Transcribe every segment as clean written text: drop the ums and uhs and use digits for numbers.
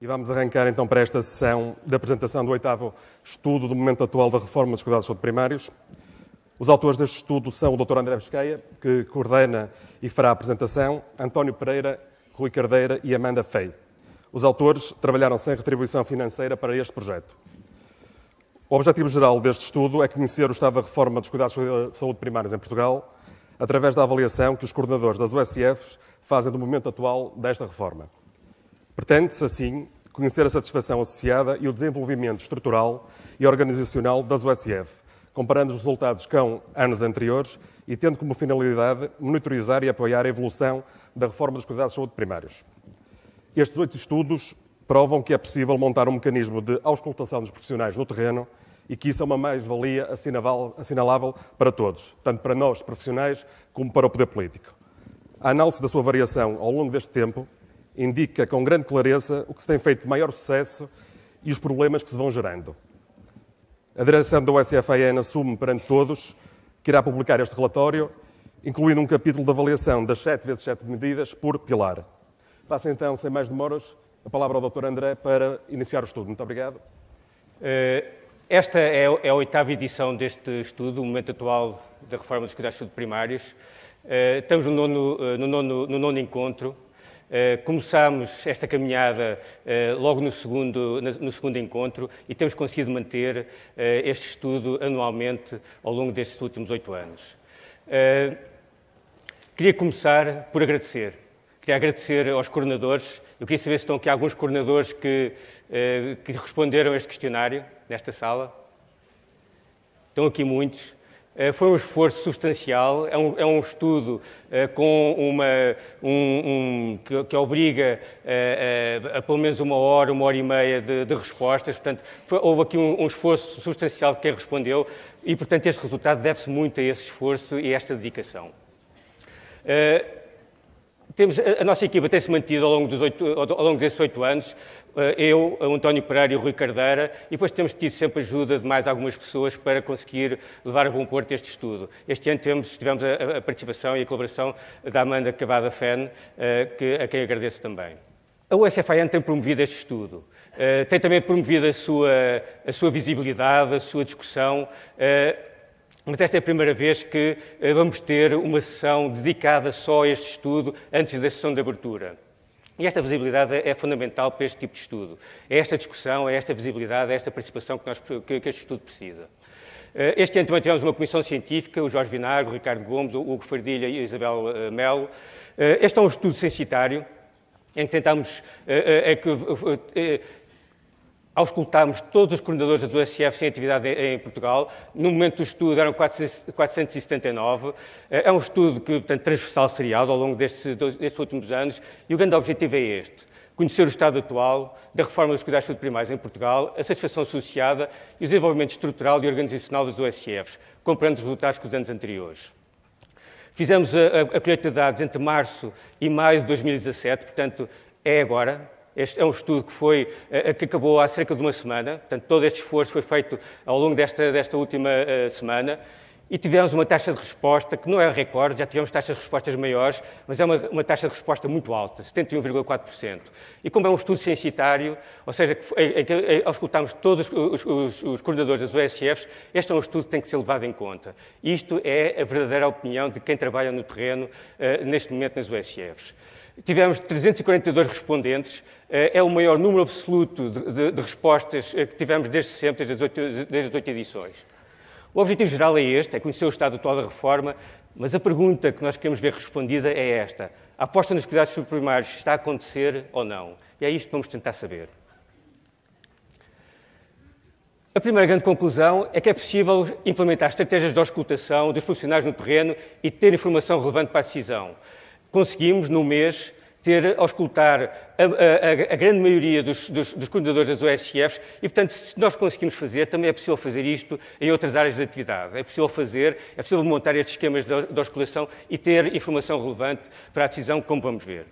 E vamos arrancar então para esta sessão da apresentação do 8º estudo do momento atual da reforma dos cuidados de saúde primários. Os autores deste estudo são o Dr. André Pesqueia, que coordena e fará a apresentação, António Pereira, Rui Cardeira e Amanda Fei. Os autores trabalharam sem retribuição financeira para este projeto. O objetivo geral deste estudo é conhecer o estado da reforma dos cuidados de saúde primários em Portugal, através da avaliação que os coordenadores das USFs fazem do momento atual desta reforma. Pretende-se, assim, conhecer a satisfação associada e o desenvolvimento estrutural e organizacional das USF, comparando os resultados com anos anteriores e tendo como finalidade monitorizar e apoiar a evolução da reforma dos cuidados de saúde primários. Estes 8 estudos provam que é possível montar um mecanismo de auscultação dos profissionais no terreno e que isso é uma mais-valia assinalável para todos, tanto para nós, profissionais, como para o poder político. A análise da sua variação ao longo deste tempo indica com grande clareza o que se tem feito de maior sucesso e os problemas que se vão gerando. A direção da USF-AN assume perante todos que irá publicar este relatório, incluindo um capítulo de avaliação das 7x7 medidas por pilar. Passo então, sem mais demoras, a palavra ao Dr. André para iniciar o estudo. Muito obrigado. Esta é a 8ª edição deste estudo, o momento atual da reforma dos cuidados de saúde primários. Estamos no nono encontro. Começámos esta caminhada logo no segundo encontro e temos conseguido manter este estudo anualmente ao longo destes últimos 8 anos. Queria começar por agradecer. Queria agradecer aos coordenadores. Eu queria saber se estão aqui alguns coordenadores que responderam a este questionário nesta sala. Estão aqui muitos. Foi um esforço substancial, é um estudo que obriga a pelo menos uma hora e meia de respostas, portanto, houve aqui um esforço substancial de quem respondeu e, portanto, este resultado deve-se muito a esse esforço e a esta dedicação. A nossa equipa tem-se mantido ao longo desses 8 anos, eu, o António Pereira e o Rui Cardeira, e depois temos tido sempre ajuda de mais algumas pessoas para conseguir levar a bom porto este estudo. Este ano tivemos a participação e a colaboração da Amanda Cavada Fenn, a quem agradeço também. A USF-AN tem promovido este estudo, tem também promovido a sua visibilidade, a sua discussão, mas esta é a primeira vez que vamos ter uma sessão dedicada só a este estudo antes da sessão de abertura. E esta visibilidade é fundamental para este tipo de estudo. É esta discussão, é esta visibilidade, é esta participação que este estudo precisa. Este ano também tivemos uma comissão científica, o Jorge Vinagre, o Ricardo Gomes, o Hugo Fardilha e a Isabel Melo. Este é um estudo censitário em que tentamos auscultámos todos os coordenadores das USF em atividade em Portugal. No momento do estudo eram 479. É um estudo que, portanto, transversal seriado ao longo destes últimos anos e o grande objetivo é este: conhecer o estado atual da reforma dos cuidados de saúde primários em Portugal, a satisfação associada e o desenvolvimento estrutural e organizacional das USFs, comparando os resultados com os anos anteriores. Fizemos a colheita de dados entre março e maio de 2017, portanto, é agora. Este é um estudo que acabou há cerca de uma semana, portanto, todo este esforço foi feito ao longo desta última semana e tivemos uma taxa de resposta que não é recorde, já tivemos taxas de respostas maiores, mas é uma taxa de resposta muito alta, 71,4%. E como é um estudo censitário, ou seja, em que auscultamos todos os coordenadores das USFs, este é um estudo que tem que ser levado em conta. Isto é a verdadeira opinião de quem trabalha no terreno neste momento nas USFs. Tivemos 342 respondentes, é o maior número absoluto de respostas que tivemos desde sempre, desde as 8 edições. O objetivo geral é este, é conhecer o estado atual da reforma, mas a pergunta que nós queremos ver respondida é esta: a aposta nos cuidados subprimários está a acontecer ou não? E é isto que vamos tentar saber. A primeira grande conclusão é que é possível implementar estratégias de auscultação dos profissionais no terreno e ter informação relevante para a decisão. Conseguimos, num mês, auscultar a grande maioria dos coordenadores das USFs e, portanto, se nós conseguimos fazer, também é possível fazer isto em outras áreas de atividade. É possível montar estes esquemas de auscultação e ter informação relevante para a decisão, como vamos ver.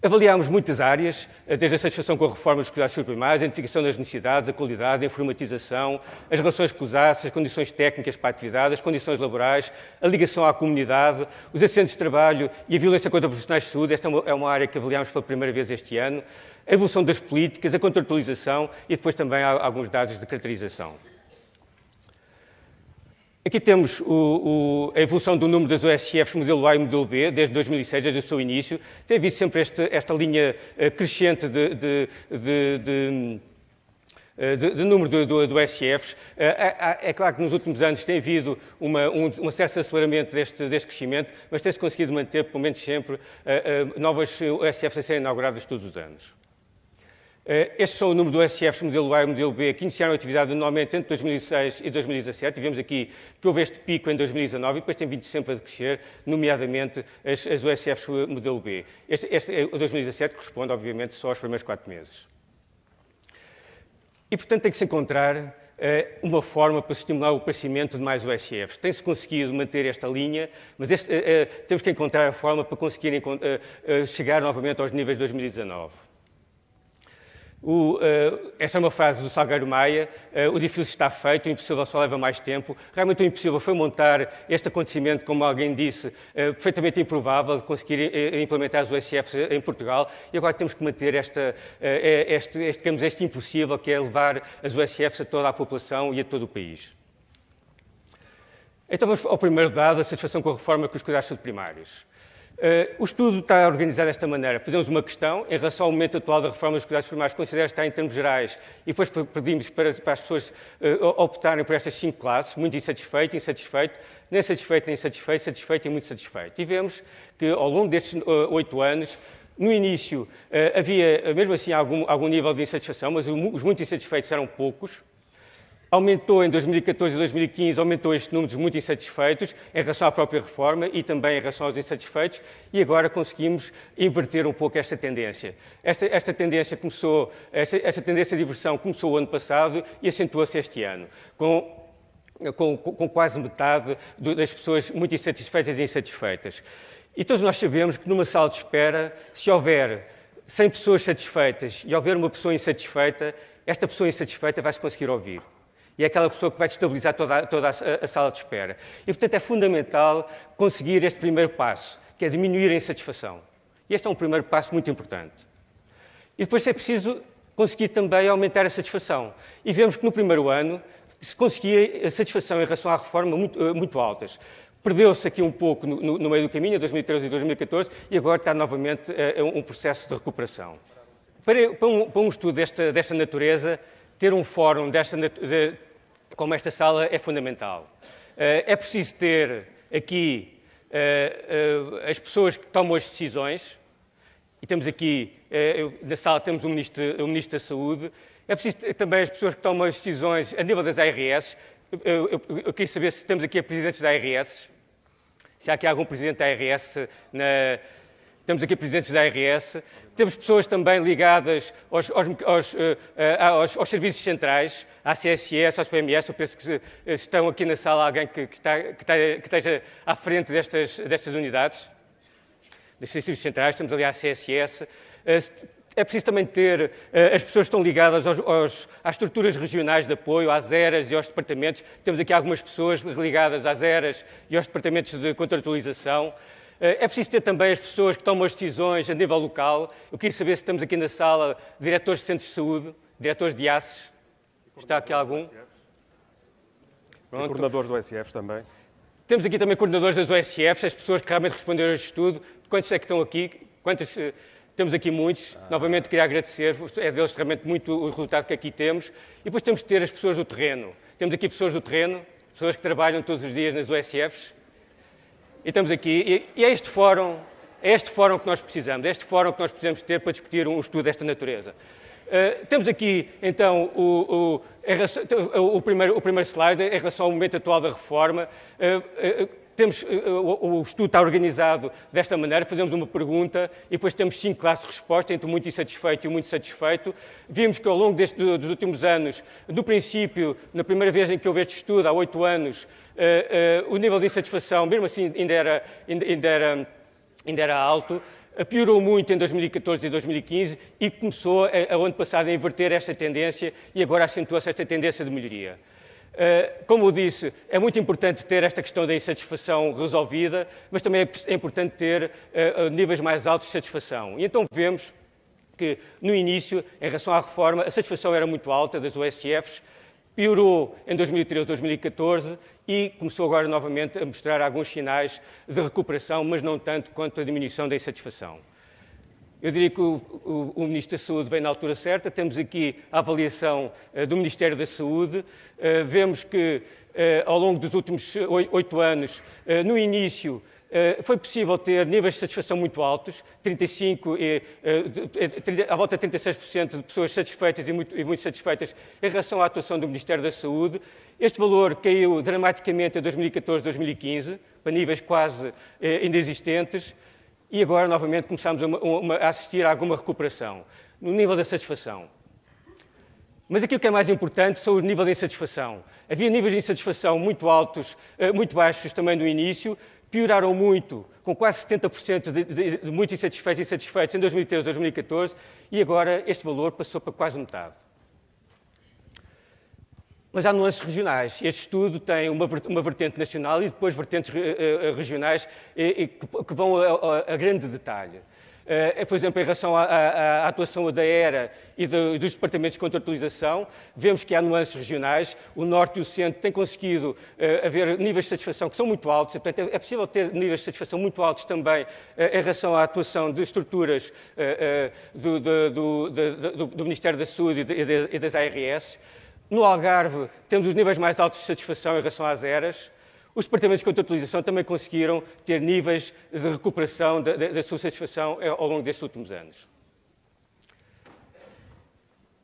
Avaliámos muitas áreas, desde a satisfação com a reforma dos cuidados primários, a identificação das necessidades, a qualidade, a informatização, as relações com os ACES, as condições técnicas para a atividade, as condições laborais, a ligação à comunidade, os acidentes de trabalho e a violência contra profissionais de saúde. Esta é uma área que avaliámos pela primeira vez este ano. A evolução das políticas, a contratualização e depois também há alguns dados de caracterização. Aqui temos a evolução do número das OSCFs modelo A e modelo B, desde 2006, desde o seu início. Tem havido sempre esta linha crescente de número de OSCFs. É claro que nos últimos anos tem havido um certo aceleramento deste crescimento, mas tem-se conseguido manter, pelo menos sempre, novas OSCFs a serem inauguradas todos os anos. Estes são o número de OSCFs modelo A e modelo B que iniciaram a atividade anualmente entre 2006 e 2017. E vemos aqui que houve este pico em 2019 e depois tem vindo sempre a crescer, nomeadamente as OSCFs modelo B. Este 2017 corresponde, obviamente, só aos primeiros 4 meses. E, portanto, tem que se encontrar uma forma para estimular o crescimento de mais OSCFs. Tem-se conseguido manter esta linha, mas temos que encontrar a forma para conseguir chegar novamente aos níveis de 2019. Esta é uma frase do Salgueiro Maia: o difícil está feito, o impossível só leva mais tempo. Realmente o impossível foi montar este acontecimento, como alguém disse, perfeitamente improvável, de conseguir implementar as OSCFs em Portugal, e agora temos que manter este impossível, que é levar as OSCFs a toda a população e a todo o país. Então vamos ao primeiro dado, a satisfação com a reforma com os cuidados de saúde primários. O estudo está organizado desta maneira. Fazemos uma questão em relação ao momento atual da reforma dos cuidados primários, que considera estar em termos gerais, e depois pedimos para as pessoas optarem por estas 5 classes: muito insatisfeito, insatisfeito, nem satisfeito, nem insatisfeito, satisfeito e muito satisfeito. E vemos que ao longo destes 8 anos, no início havia mesmo assim algum nível de insatisfação, mas os muito insatisfeitos eram poucos. Aumentou em 2014 e 2015, aumentou este número de muito insatisfeitos em relação à própria reforma e também em relação aos insatisfeitos, e agora conseguimos inverter um pouco esta tendência. Esta tendência de inversão começou o ano passado e acentuou-se este ano, com quase metade das pessoas muito insatisfeitas e insatisfeitas. E todos nós sabemos que numa sala de espera, se houver 100 pessoas satisfeitas e houver uma pessoa insatisfeita, esta pessoa insatisfeita vai-se conseguir ouvir. E é aquela pessoa que vai destabilizar toda a sala de espera. E, portanto, é fundamental conseguir este primeiro passo, que é diminuir a insatisfação. E este é um primeiro passo muito importante. E depois é preciso conseguir também aumentar a satisfação. E vemos que no primeiro ano se conseguia a satisfação em relação à reforma muito altas. Perdeu-se aqui um pouco no meio do caminho, em 2013 e 2014, e agora está novamente um processo de recuperação. Para um estudo desta natureza, ter um fórum como esta sala é fundamental. É preciso ter aqui as pessoas que tomam as decisões, e temos aqui, na sala temos o Ministro da Saúde. É preciso ter também as pessoas que tomam as decisões a nível das ARS. Eu queria saber se temos aqui a presidentes da ARS, se há aqui algum presidente da ARS Temos aqui presidentes da ARS, temos pessoas também ligadas aos serviços centrais, à CSS, aos PMS. Eu penso que estão aqui na sala alguém que esteja à frente destas unidades, dos serviços centrais. Temos ali a CSS. É preciso também ter as pessoas que estão ligadas às estruturas regionais de apoio, às ERAs e aos departamentos. Temos aqui algumas pessoas ligadas às ERAs e aos departamentos de contratualização. É preciso ter também as pessoas que tomam as decisões a nível local. Eu queria saber se temos aqui na sala diretores de centros de saúde, diretores de ACES. Está aqui algum? Coordenadores do OSCFs também. Temos aqui também coordenadores das OSCFs, as pessoas que realmente responderam a este estudo. Quantos é que estão aqui? Temos aqui muitos. Novamente queria agradecer. É deles realmente muito o resultado que aqui temos. E depois temos que ter as pessoas do terreno. Temos aqui pessoas do terreno, pessoas que trabalham todos os dias nas OSCFs. E estamos aqui, e é este fórum que nós precisamos, é este fórum que nós precisamos ter para discutir um estudo desta natureza. Temos aqui, então, o primeiro slide em relação ao momento atual da reforma. O estudo está organizado desta maneira, fazemos uma pergunta e depois temos 5 classes de resposta, entre o muito insatisfeito e o muito satisfeito. Vimos que ao longo dos últimos anos, do princípio, na primeira vez em que houve este estudo, há 8 anos, o nível de insatisfação, mesmo assim, ainda era alto. piorou muito em 2014 e 2015 e começou, ao ano passado, a inverter esta tendência e agora acentuou-se esta tendência de melhoria. Como eu disse, é muito importante ter esta questão da insatisfação resolvida, mas também é importante ter níveis mais altos de satisfação. E então vemos que, no início, em relação à reforma, a satisfação era muito alta das OSFs, piorou em 2013, 2014 e começou agora novamente a mostrar alguns sinais de recuperação, mas não tanto quanto a diminuição da insatisfação. Eu diria que o Ministro da Saúde vem na altura certa. Temos aqui a avaliação do Ministério da Saúde. Vemos que, ao longo dos últimos 8 anos, no início, foi possível ter níveis de satisfação muito altos, 35, à volta de 36% de pessoas satisfeitas e muito satisfeitas em relação à atuação do Ministério da Saúde. Este valor caiu dramaticamente em 2014, 2015, para níveis quase inexistentes, e agora, novamente, começamos a assistir a alguma recuperação no nível da satisfação. Mas aquilo que é mais importante são os níveis de insatisfação. Havia níveis de insatisfação muito altos, muito baixos também no início, pioraram muito, com quase 70% de muito insatisfeitos e insatisfeitos em 2013, 2014, e agora este valor passou para quase metade. Mas há nuances regionais. Este estudo tem uma vertente nacional e depois vertentes regionais que vão a grande detalhe. Por exemplo, em relação à atuação da ERA e dos departamentos de contratualização, vemos que há nuances regionais. O Norte e o Centro têm conseguido haver níveis de satisfação que são muito altos, e, portanto, é possível ter níveis de satisfação muito altos também em relação à atuação de estruturas do Ministério da Saúde e das ARS. No Algarve, temos os níveis mais altos de satisfação em relação às ERAs. Os departamentos de contratualização também conseguiram ter níveis de recuperação da sua satisfação ao longo destes últimos anos.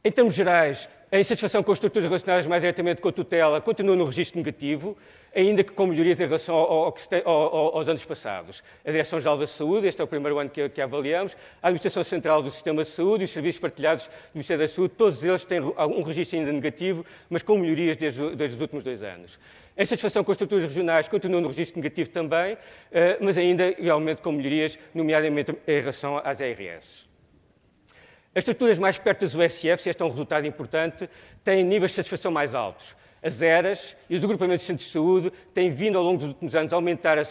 Em termos gerais, a insatisfação com as estruturas relacionadas mais diretamente com a tutela continua no registro negativo, ainda que com melhorias em relação aos anos passados. A Direção-Geral da Saúde, este é o primeiro ano que avaliamos, a Administração Central do Sistema de Saúde e os serviços partilhados do Ministério da Saúde, todos eles têm um registro ainda negativo, mas com melhorias desde os últimos 2 anos. A insatisfação com as estruturas regionais continua no registro negativo também, mas ainda realmente com melhorias, nomeadamente em relação às ARS. As estruturas mais perto das USFs, este é um resultado importante, têm níveis de satisfação mais altos. As ERAs e os agrupamentos de centros de saúde têm vindo, ao longo dos últimos anos, a aumentar a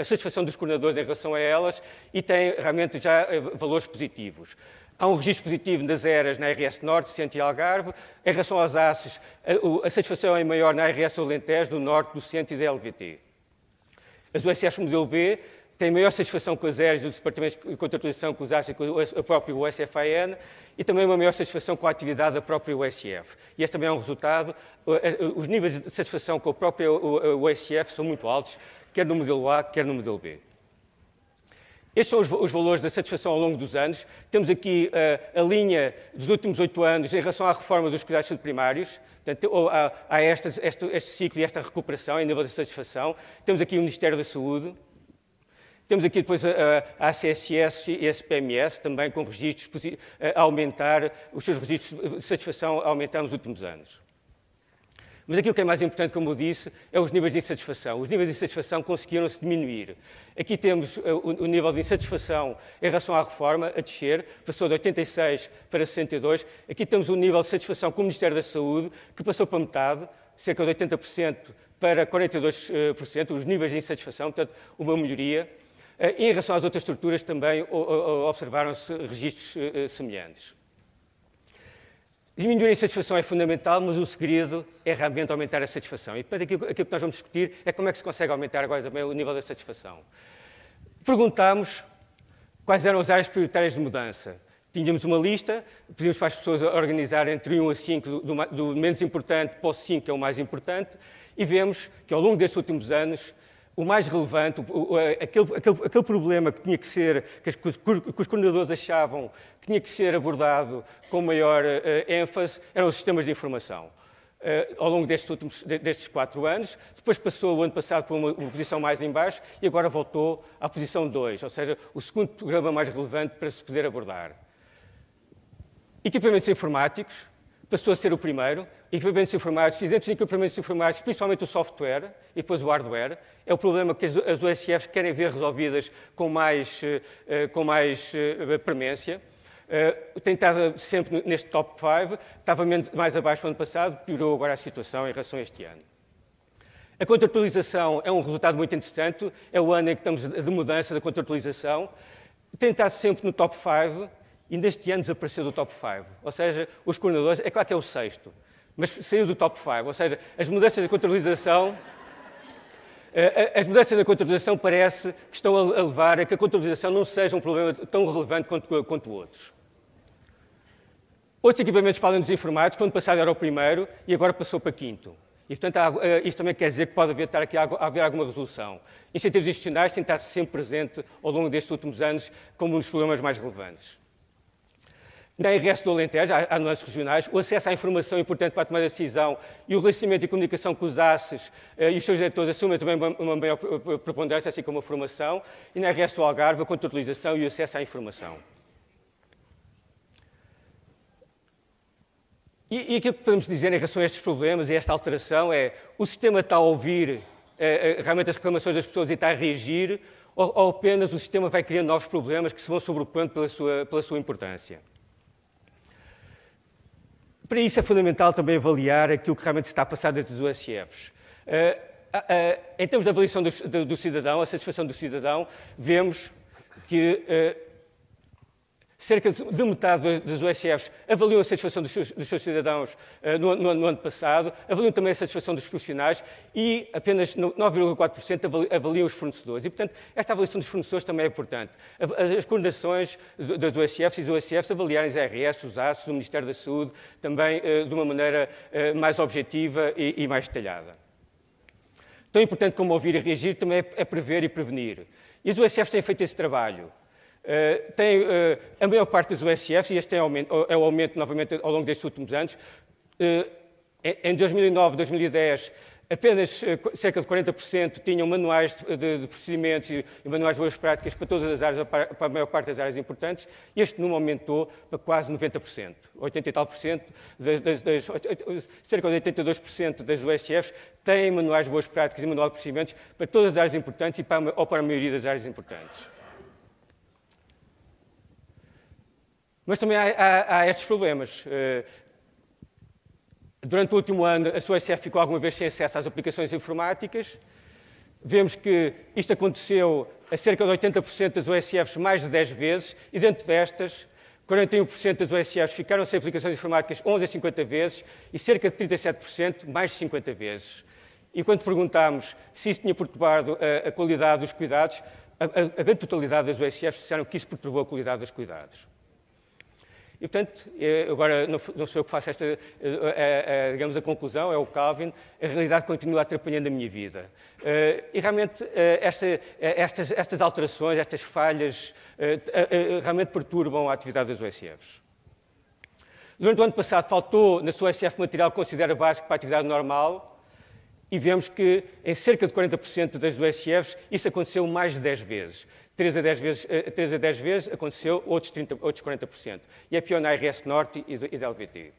satisfação dos coordenadores em relação a elas e têm realmente já valores positivos. Há um registro positivo das ERAs na RS Norte, Centro e Algarve. Em relação aos ACES, a satisfação é maior na RS Alentejo, do Norte, do Centro e da LVT. As USFs modelo B têm maior satisfação com as ERAs dos departamentos de contratualização, com os ACES e com a própria USFAN, e também uma maior satisfação com a atividade da própria USF. E este também é um resultado. Os níveis de satisfação com a própria USF são muito altos, quer no modelo A, quer no modelo B. Estes são os valores da satisfação ao longo dos anos. Temos aqui a linha dos últimos 8 anos em relação à reforma dos cuidados de saúde primários. Portanto, há este ciclo e esta recuperação em nível de satisfação. Temos aqui o Ministério da Saúde. Temos aqui depois a ACSS e a SPMS, também com registros a aumentar, os seus registros de satisfação a aumentar nos últimos anos. Mas aquilo que é mais importante, como eu disse, é os níveis de insatisfação. Os níveis de insatisfação conseguiram-se diminuir. Aqui temos o nível de insatisfação em relação à reforma a descer, passou de 86 para 62. Aqui temos o nível de satisfação com o Ministério da Saúde, que passou para metade, cerca de 80% para 42%, os níveis de insatisfação, portanto, uma melhoria. E em relação às outras estruturas também observaram-se registros semelhantes. Diminuir a insatisfação é fundamental, mas o segredo é realmente aumentar a satisfação. E, portanto, aquilo que nós vamos discutir é como é que se consegue aumentar agora também o nível da satisfação. Perguntámos quais eram as áreas prioritárias de mudança. Tínhamos uma lista, pedimos para as pessoas organizar entre 1 a 5, do menos importante para o 5, que é o mais importante, e vemos que ao longo destes últimos anos o mais relevante, aquele problema que tinha que ser, que os coordenadores achavam que tinha que ser abordado com maior ênfase, eram os sistemas de informação. Ao longo destes 4 anos, depois passou o ano passado por uma posição mais em baixo e agora voltou à posição 2, ou seja, o segundo programa mais relevante para se poder abordar. Equipamentos informáticos passou a ser o primeiro. equipamentos informáticos, e dentro dos equipamentos informáticos, principalmente o software e depois o hardware, é o problema que as OSFs querem ver resolvidas com mais premência. Tem estado sempre neste top 5, estava mais abaixo no ano passado, piorou agora a situação em relação a este ano. A contratualização é um resultado muito interessante, é o ano em que estamos de mudança da contratualização. Tem estado sempre no top 5 e neste ano desapareceu do top 5. Ou seja, os coordenadores, é claro que é o sexto, mas saiu do top 5. Ou seja, as mudanças da contratualização parece que estão a levar a que a contratualização não seja um problema tão relevante quanto outros. Outros equipamentos falam dos informáticos, quando passado era o primeiro e agora passou para quinto. E, portanto, isto também quer dizer que pode estar aqui a haver alguma resolução. Incentivos institucionais têm estado sempre presente ao longo destes últimos anos como um dos problemas mais relevantes. Na RS do Alentejo, há nuances regionais, o acesso à informação é importante para a tomada de decisão e o relacionamento e comunicação com os ACES e os seus diretores assumem também uma maior preponderância, assim como a formação. E na RS do Algarve, a contratualização e o acesso à informação. E aquilo que podemos dizer em relação a estes problemas e a esta alteração é o sistema está a ouvir realmente as reclamações das pessoas e está a reagir, ou apenas o sistema vai criando novos problemas que se vão sobrepondo pela sua importância. Para isso é fundamental também avaliar aquilo que realmente está a passar desde os OSFs. Em termos de avaliação do cidadão, a satisfação do cidadão, vemos que cerca de metade das OSFs avaliam a satisfação dos seus cidadãos no ano passado, avaliam também a satisfação dos profissionais e apenas 9,4% avaliam os fornecedores. E, portanto, esta avaliação dos fornecedores também é importante. As coordenações das OSFs e os OSFs avaliarem os RS, os ACES, o Ministério da Saúde, também de uma maneira mais objetiva e mais detalhada. Tão importante como ouvir e reagir também é prever e prevenir. E as OSFs têm feito esse trabalho. A maior parte das OSFs, e este é o aumento novamente ao longo destes últimos anos, em 2009, 2010, apenas cerca de 40% tinham manuais de procedimentos e manuais de boas práticas para todas as áreas, para a maior parte das áreas importantes, e este número aumentou para quase 90%. 80 e tal por cento, cerca de 82% das OSFs têm manuais de boas práticas e manual de procedimentos para todas as áreas importantes ou para a maioria das áreas importantes. Mas também há estes problemas. Durante o último ano, a sua OSF ficou alguma vez sem acesso às aplicações informáticas. Vemos que isto aconteceu a cerca de 80% das OSFs mais de 10 vezes, e dentro destas, 41% das OSFs ficaram sem aplicações informáticas 11 a 50 vezes, e cerca de 37% mais de 50 vezes. E quando perguntámos se isso tinha perturbado a qualidade dos cuidados, a grande totalidade das OSFs disseram que isso perturbou a qualidade dos cuidados. E, portanto, agora não sou eu que faço digamos, a conclusão, é o Calvin, a realidade continua atrapalhando a minha vida. E realmente estas alterações, estas falhas, realmente perturbam a atividade das OSFs. Durante o ano passado faltou na sua OSF material que considera básico para a atividade normal, e vemos que em cerca de 40% das OSFs isso aconteceu mais de 10 vezes. 3 a 10 vezes aconteceu outros 40%. E é pior na RS Norte e da LVT.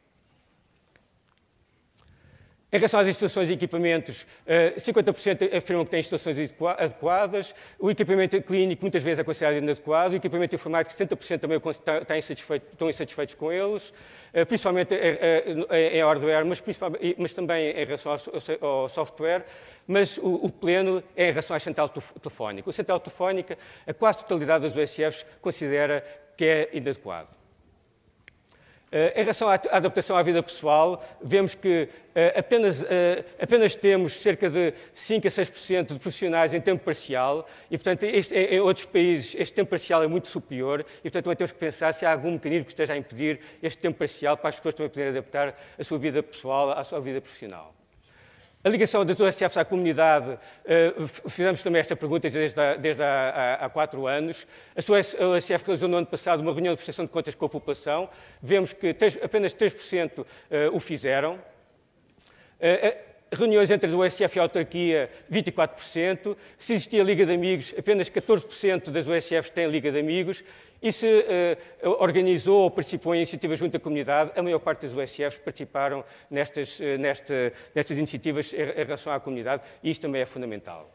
Em relação às instalações e equipamentos, 50% afirmam que têm instalações adequadas, o equipamento clínico muitas vezes é considerado inadequado, o equipamento informático 70% também estão insatisfeitos com eles, principalmente em hardware, mas também em relação ao software, mas o pleno é em relação à central telefónica. A central telefónica, a quase totalidade das OSFs considera que é inadequado. Em relação à adaptação à vida pessoal, vemos que apenas temos cerca de 5 a 6% de profissionais em tempo parcial e, portanto, em outros países este tempo parcial é muito superior e, portanto, também temos que pensar se há algum mecanismo que esteja a impedir este tempo parcial para as pessoas também poderem adaptar a sua vida pessoal à sua vida profissional. A ligação das OSFs à comunidade, fizemos também esta pergunta desde há 4 anos. A sua OSF realizou no ano passado uma reunião de prestação de contas com a população. Vemos que apenas 3% o fizeram. reuniões entre a USF e a autarquia, 24%. Se existia Liga de Amigos, apenas 14% das USFs têm Liga de Amigos. E se organizou ou participou em iniciativas junto à comunidade, a maior parte das USFs participaram nestas iniciativas em relação à comunidade, e isto também é fundamental.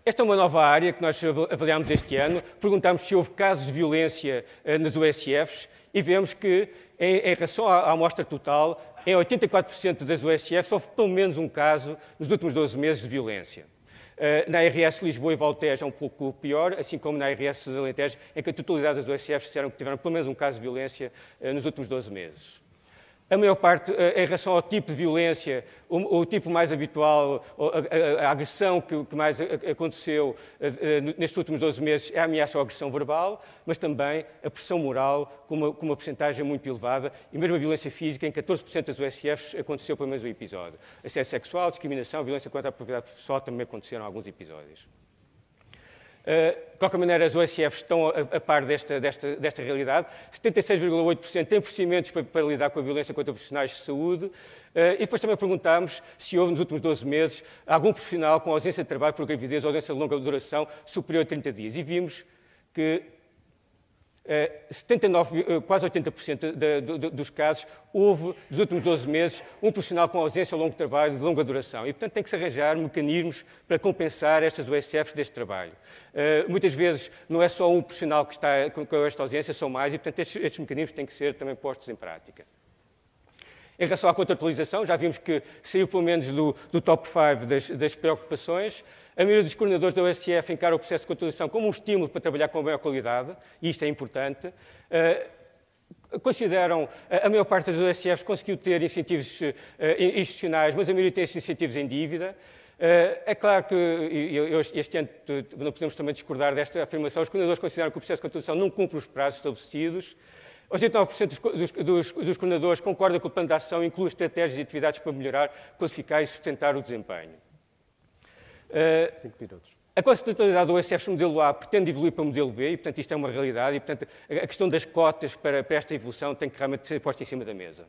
Esta é uma nova área que nós avaliámos este ano. Perguntámos se houve casos de violência nas USFs e vemos que, em relação à amostra total, em 84% das USFs houve pelo menos um caso nos últimos 12 meses de violência. Na RS Lisboa e Valtejo é um pouco pior, assim como na RS de Alentejo, em que a totalidade das USFs disseram que tiveram pelo menos um caso de violência nos últimos 12 meses. A maior parte, em relação ao tipo de violência, o tipo mais habitual, a agressão que mais aconteceu nestes últimos 12 meses é a ameaça ou a agressão verbal, mas também a pressão moral, com uma percentagem muito elevada, e mesmo a violência física, em 14% das USFs aconteceu pelo menos um episódio. Assédio sexual, discriminação, violência contra a propriedade pessoal também aconteceram alguns episódios. De qualquer maneira, as USFs estão a par desta realidade. 76,8% têm procedimentos para lidar com a violência contra profissionais de saúde. E depois também perguntámos se houve, nos últimos 12 meses, algum profissional com ausência de trabalho por gravidez ou doença de longa duração superior a 30 dias. E vimos que quase 80% dos casos, houve, nos últimos 12 meses, um profissional com ausência ao longo de trabalho de longa duração. E, portanto, tem que se arranjar mecanismos para compensar estas USFs deste trabalho. Muitas vezes não é só um profissional que está com esta ausência, são mais, e, portanto, estes mecanismos têm que ser também postos em prática. Em relação à contratualização, já vimos que saiu pelo menos do top 5 das preocupações. A maioria dos coordenadores da USF encara o processo de contratualização como um estímulo para trabalhar com maior qualidade, e isto é importante. Consideram, a maior parte das USFs conseguiu ter incentivos institucionais, mas a maioria tem esses incentivos em dívida. É claro que este ano não podemos também discordar desta afirmação. Os coordenadores consideram que o processo de contratualização não cumpre os prazos estabelecidos. 89% dos coordenadores concordam que o plano de ação inclui estratégias e atividades para melhorar, qualificar e sustentar o desempenho. 5 minutos. A constitucionalidade do USF no modelo A pretende evoluir para o modelo B e, portanto, isto é uma realidade e, portanto, a questão das cotas para esta evolução tem que realmente ser posta em cima da mesa.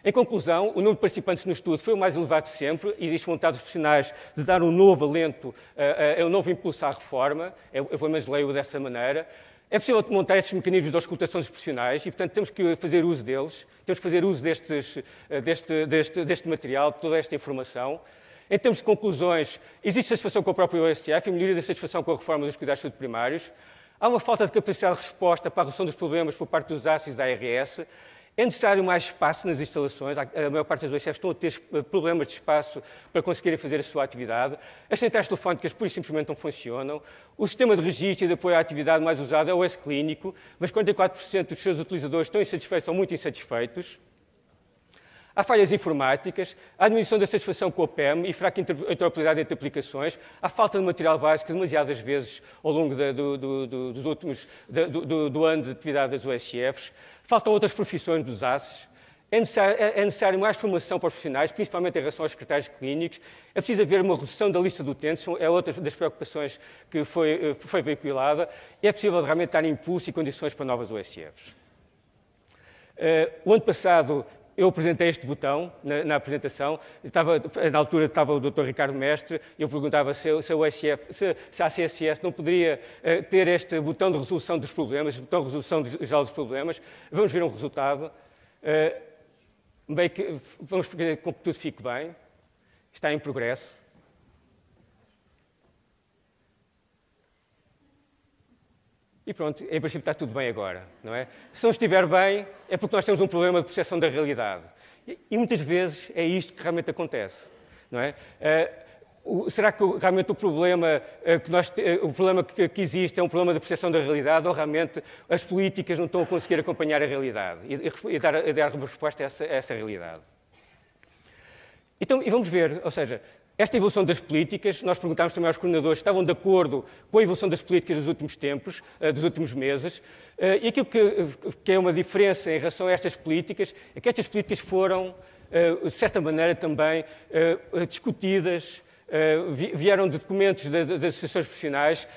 Em conclusão, o número de participantes no estudo foi o mais elevado de sempre e existe vontade dos profissionais de dar um novo alento, um novo impulso à reforma, eu pelo menos leio dessa maneira. É possível montar estes mecanismos de auscultação dos profissionais e, portanto, temos que fazer uso deles, temos que fazer uso deste material, de toda esta informação. Em termos de conclusões, existe satisfação com a própria USF e melhoria da satisfação com a reforma dos cuidados de saúde primários. Há uma falta de capacidade de resposta para a redução dos problemas por parte dos ACIs da ARS. É necessário mais espaço nas instalações. A maior parte das USFs estão a ter problemas de espaço para conseguirem fazer a sua atividade. As centrais telefónicas, pura e simplesmente, não funcionam. O sistema de registro e de apoio à atividade mais usado é o S-Clínico, mas 44% dos seus utilizadores estão insatisfeitos ou muito insatisfeitos. Há falhas informáticas, há diminuição da satisfação com a PEM e fraca interoperabilidade entre aplicações, há falta de material básico demasiadas vezes ao longo do ano de atividade das USFs, faltam outras profissões dos ACES, é necessário mais formação para os profissionais, principalmente em relação aos secretários clínicos, é preciso haver uma redução da lista de utentes, é outra das preocupações que foi veiculada, e é possível realmente dar impulso e condições para novas USFs. O ano passado, eu apresentei este botão na apresentação. Na altura estava o Dr. Ricardo Mestre. Eu perguntava se a CSS não poderia ter este botão de resolução dos problemas, botão de resolução geral dos problemas. Vamos ver um resultado. Vamos ver com que tudo fique bem. Está em progresso. E pronto, em princípio está tudo bem agora, não é? Se não estiver bem, é porque nós temos um problema de percepção da realidade. E muitas vezes é isto que realmente acontece, não é? Será que realmente o problema que existe é um problema de percepção da realidade ou realmente as políticas não estão a conseguir acompanhar a realidade e dar uma resposta a essa realidade? Então, e vamos ver, ou seja, esta evolução das políticas, nós perguntámos também aos coordenadores se estavam de acordo com a evolução das políticas dos últimos tempos, dos últimos meses, e aquilo que é uma diferença em relação a estas políticas é que estas políticas foram, de certa maneira, também discutidas, vieram de documentos das associações profissionais,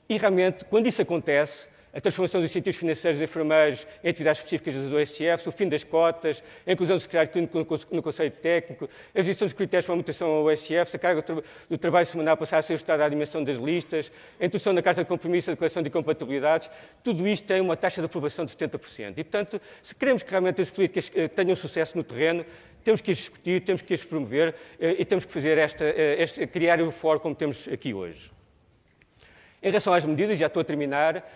e realmente, quando isso acontece, a transformação dos incentivos financeiros de enfermeiros em atividades específicas das OSCFs, o fim das cotas, a inclusão do secretário clínico no Conselho Técnico, a visitação dos critérios para a mutação ao OSCFs, a carga do trabalho semanal passar a ser ajustada à dimensão das listas, a introdução da carta de compromisso, a declaração de incompatibilidades, tudo isto tem uma taxa de aprovação de 70%. E, portanto, se queremos que realmente as políticas tenham sucesso no terreno, temos que as discutir, temos que as promover e temos que fazer criar o fórum como temos aqui hoje. Em relação às medidas, já estou a terminar,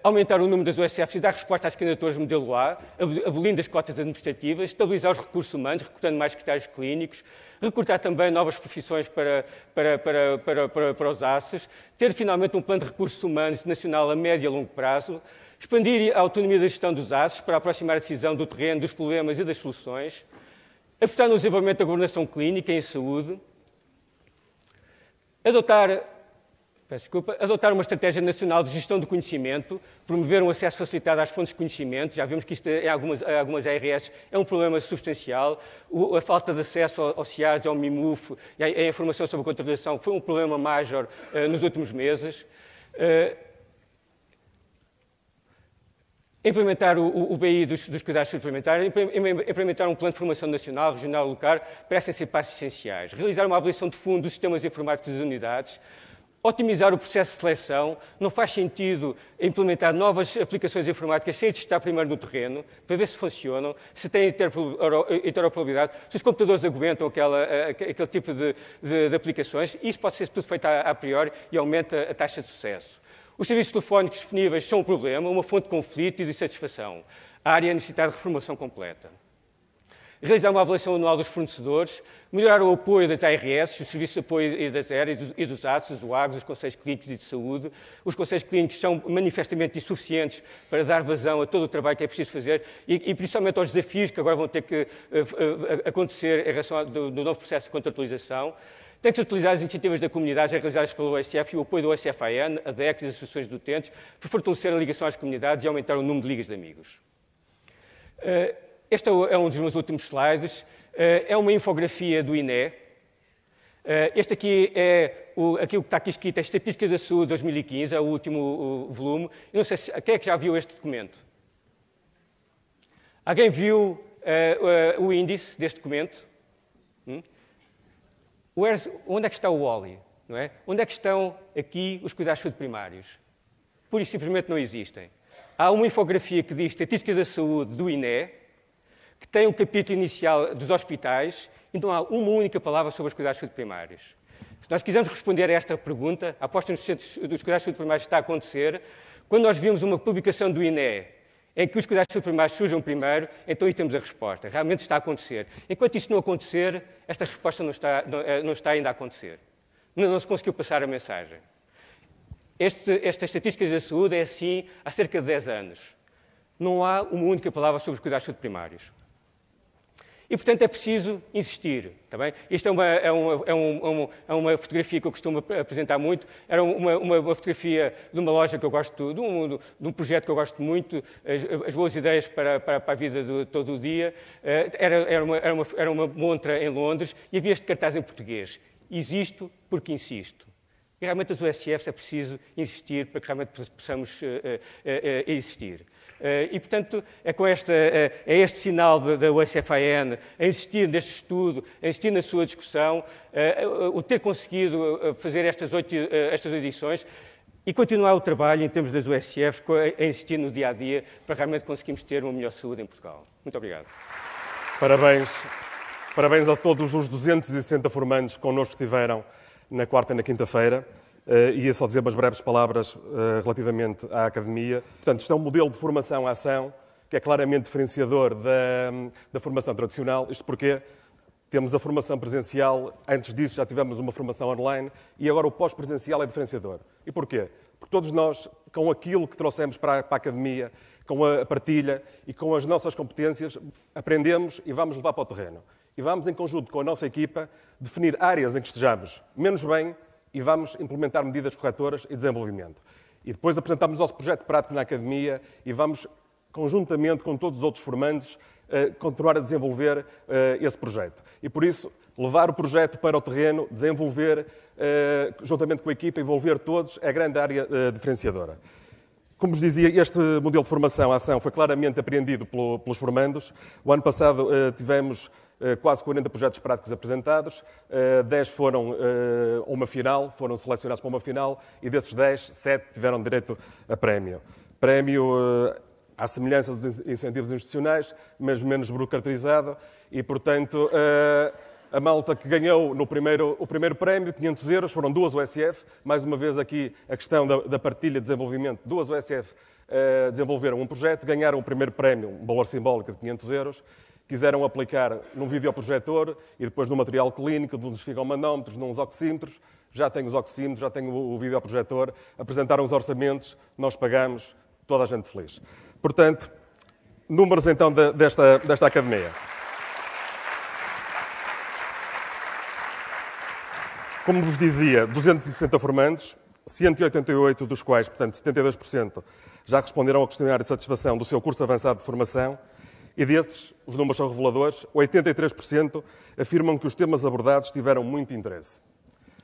aumentar o número das OSCFs e dar resposta às candidaturas modelo A, abolindo as cotas administrativas, estabilizar os recursos humanos, recrutando mais secretários clínicos, recrutar também novas profissões para os ACES, ter finalmente um plano de recursos humanos nacional a médio e a longo prazo, expandir a autonomia da gestão dos ACES para aproximar a decisão do terreno, dos problemas e das soluções, apostar no desenvolvimento da governação clínica e em saúde, adotar uma estratégia nacional de gestão do conhecimento, promover um acesso facilitado às fontes de conhecimento. Já vimos que isto, em algumas ARS, é um problema substancial. A falta de acesso ao CIAS, ao MIMUF e à informação sobre a contabilização foi um problema major nos últimos meses. Implementar o BI dos cuidados suplementares, implementar um plano de formação nacional, regional e local, parecem ser passos essenciais. Realizar uma avaliação de fundo dos sistemas informáticos das unidades, otimizar o processo de seleção. Não faz sentido implementar novas aplicações informáticas sem testar primeiro no terreno, para ver se funcionam, se têm interoperabilidade, se os computadores aguentam aquele tipo de aplicações. Isso pode ser tudo feito a priori e aumenta a taxa de sucesso. Os serviços telefónicos disponíveis são um problema, uma fonte de conflito e de insatisfação. A área necessita de reformulação completa. Realizar uma avaliação anual dos fornecedores, melhorar o apoio das ARS, os serviços de apoio das ERAs e dos ACES, do AGS, dos Conselhos Clínicos e de Saúde. Os Conselhos Clínicos são manifestamente insuficientes para dar vazão a todo o trabalho que é preciso fazer e principalmente aos desafios que agora vão ter que acontecer em relação ao novo processo de contratualização. Tem que se utilizar as iniciativas da comunidade realizadas pelo OSCF e o apoio do OSCF-AN, a DEC e as associações de utentes, para fortalecer a ligação às comunidades e aumentar o número de ligas de amigos. Este é um dos meus últimos slides. É uma infografia do INE. Este aqui é aquilo que está aqui escrito, é Estatísticas da Saúde 2015, é o último volume. Eu não sei quem é que já viu este documento. Alguém viu o índice deste documento? Onde é que está o Wall-E? Não é? Onde é que estão aqui os cuidados de saúde primários? Pura e simplesmente não existem. Há uma infografia que diz Estatísticas da Saúde do INE, que tem um capítulo inicial dos hospitais e não há uma única palavra sobre os cuidados de saúde primários. Se nós quisermos responder a esta pergunta, a aposta nos centros dos cuidados de saúde primários está a acontecer, quando nós vimos uma publicação do INE em que os cuidados de saúde primários surjam primeiro, então aí temos a resposta. Realmente está a acontecer. Enquanto isso não acontecer, esta resposta não está ainda a acontecer. Não se conseguiu passar a mensagem. Estas estatísticas da saúde é assim há cerca de 10 anos. Não há uma única palavra sobre os cuidados de saúde primários. E, portanto, é preciso insistir. Tá bem? Isto é uma fotografia que eu costumo apresentar muito. Era uma fotografia de uma loja que eu gosto, de um projeto que eu gosto muito, as boas ideias para a vida de todo o dia. Era uma montra em Londres e havia este cartaz em português. Existo porque insisto. E realmente as OSCFs é preciso insistir para que realmente possamos existir. E, portanto, é este sinal da OSCF-AN a insistir neste estudo, a insistir na sua discussão, o ter conseguido fazer estas 8 edições e continuar o trabalho em termos das OSCFs, a insistir no dia-a-dia para realmente conseguirmos ter uma melhor saúde em Portugal. Muito obrigado. Parabéns a todos os 260 formandos que connosco estiveram na quarta e na quinta-feira. Ia só dizer umas breves palavras relativamente à Academia. Portanto, isto é um modelo de formação-ação que é claramente diferenciador da formação tradicional. Isto porque temos a formação presencial, antes disso já tivemos uma formação online e agora o pós-presencial é diferenciador. E porquê? Porque todos nós, com aquilo que trouxemos para a Academia, com a partilha e com as nossas competências, aprendemos e vamos levar para o terreno. E vamos, em conjunto com a nossa equipa, definir áreas em que estejamos menos bem e vamos implementar medidas corretoras e desenvolvimento. E depois apresentamos o nosso projeto prático na Academia e vamos, conjuntamente com todos os outros formandos, continuar a desenvolver esse projeto. E, por isso, levar o projeto para o terreno, desenvolver, juntamente com a equipa, envolver todos, é a grande área diferenciadora. Como vos dizia, este modelo de formação, a ação, foi claramente apreendido pelos formandos. O ano passado tivemos quase 40 projetos práticos apresentados, 10 foram a uma final, foram selecionados para uma final, e desses 10, 7 tiveram direito a prémio. Prémio à semelhança dos incentivos institucionais, mas menos burocratizado, e, portanto, a malta que ganhou o primeiro prémio de 500 euros foram duas USF. Mais uma vez aqui a questão da partilha de desenvolvimento. Duas USF desenvolveram um projeto, ganharam o primeiro prémio, um valor simbólico de 500 euros, quiseram aplicar num videoprojetor e depois no material clínico, nos esfigomanómetros, nos oxímetros. Já tenho os oxímetros, já tenho o videoprojetor, apresentaram os orçamentos, nós pagamos, toda a gente feliz. Portanto, números então desta academia. Como vos dizia, 260 formandos, 188 dos quais, portanto 72%, já responderam ao questionário de satisfação do seu curso avançado de formação, e desses, os números são reveladores, 83% afirmam que os temas abordados tiveram muito interesse.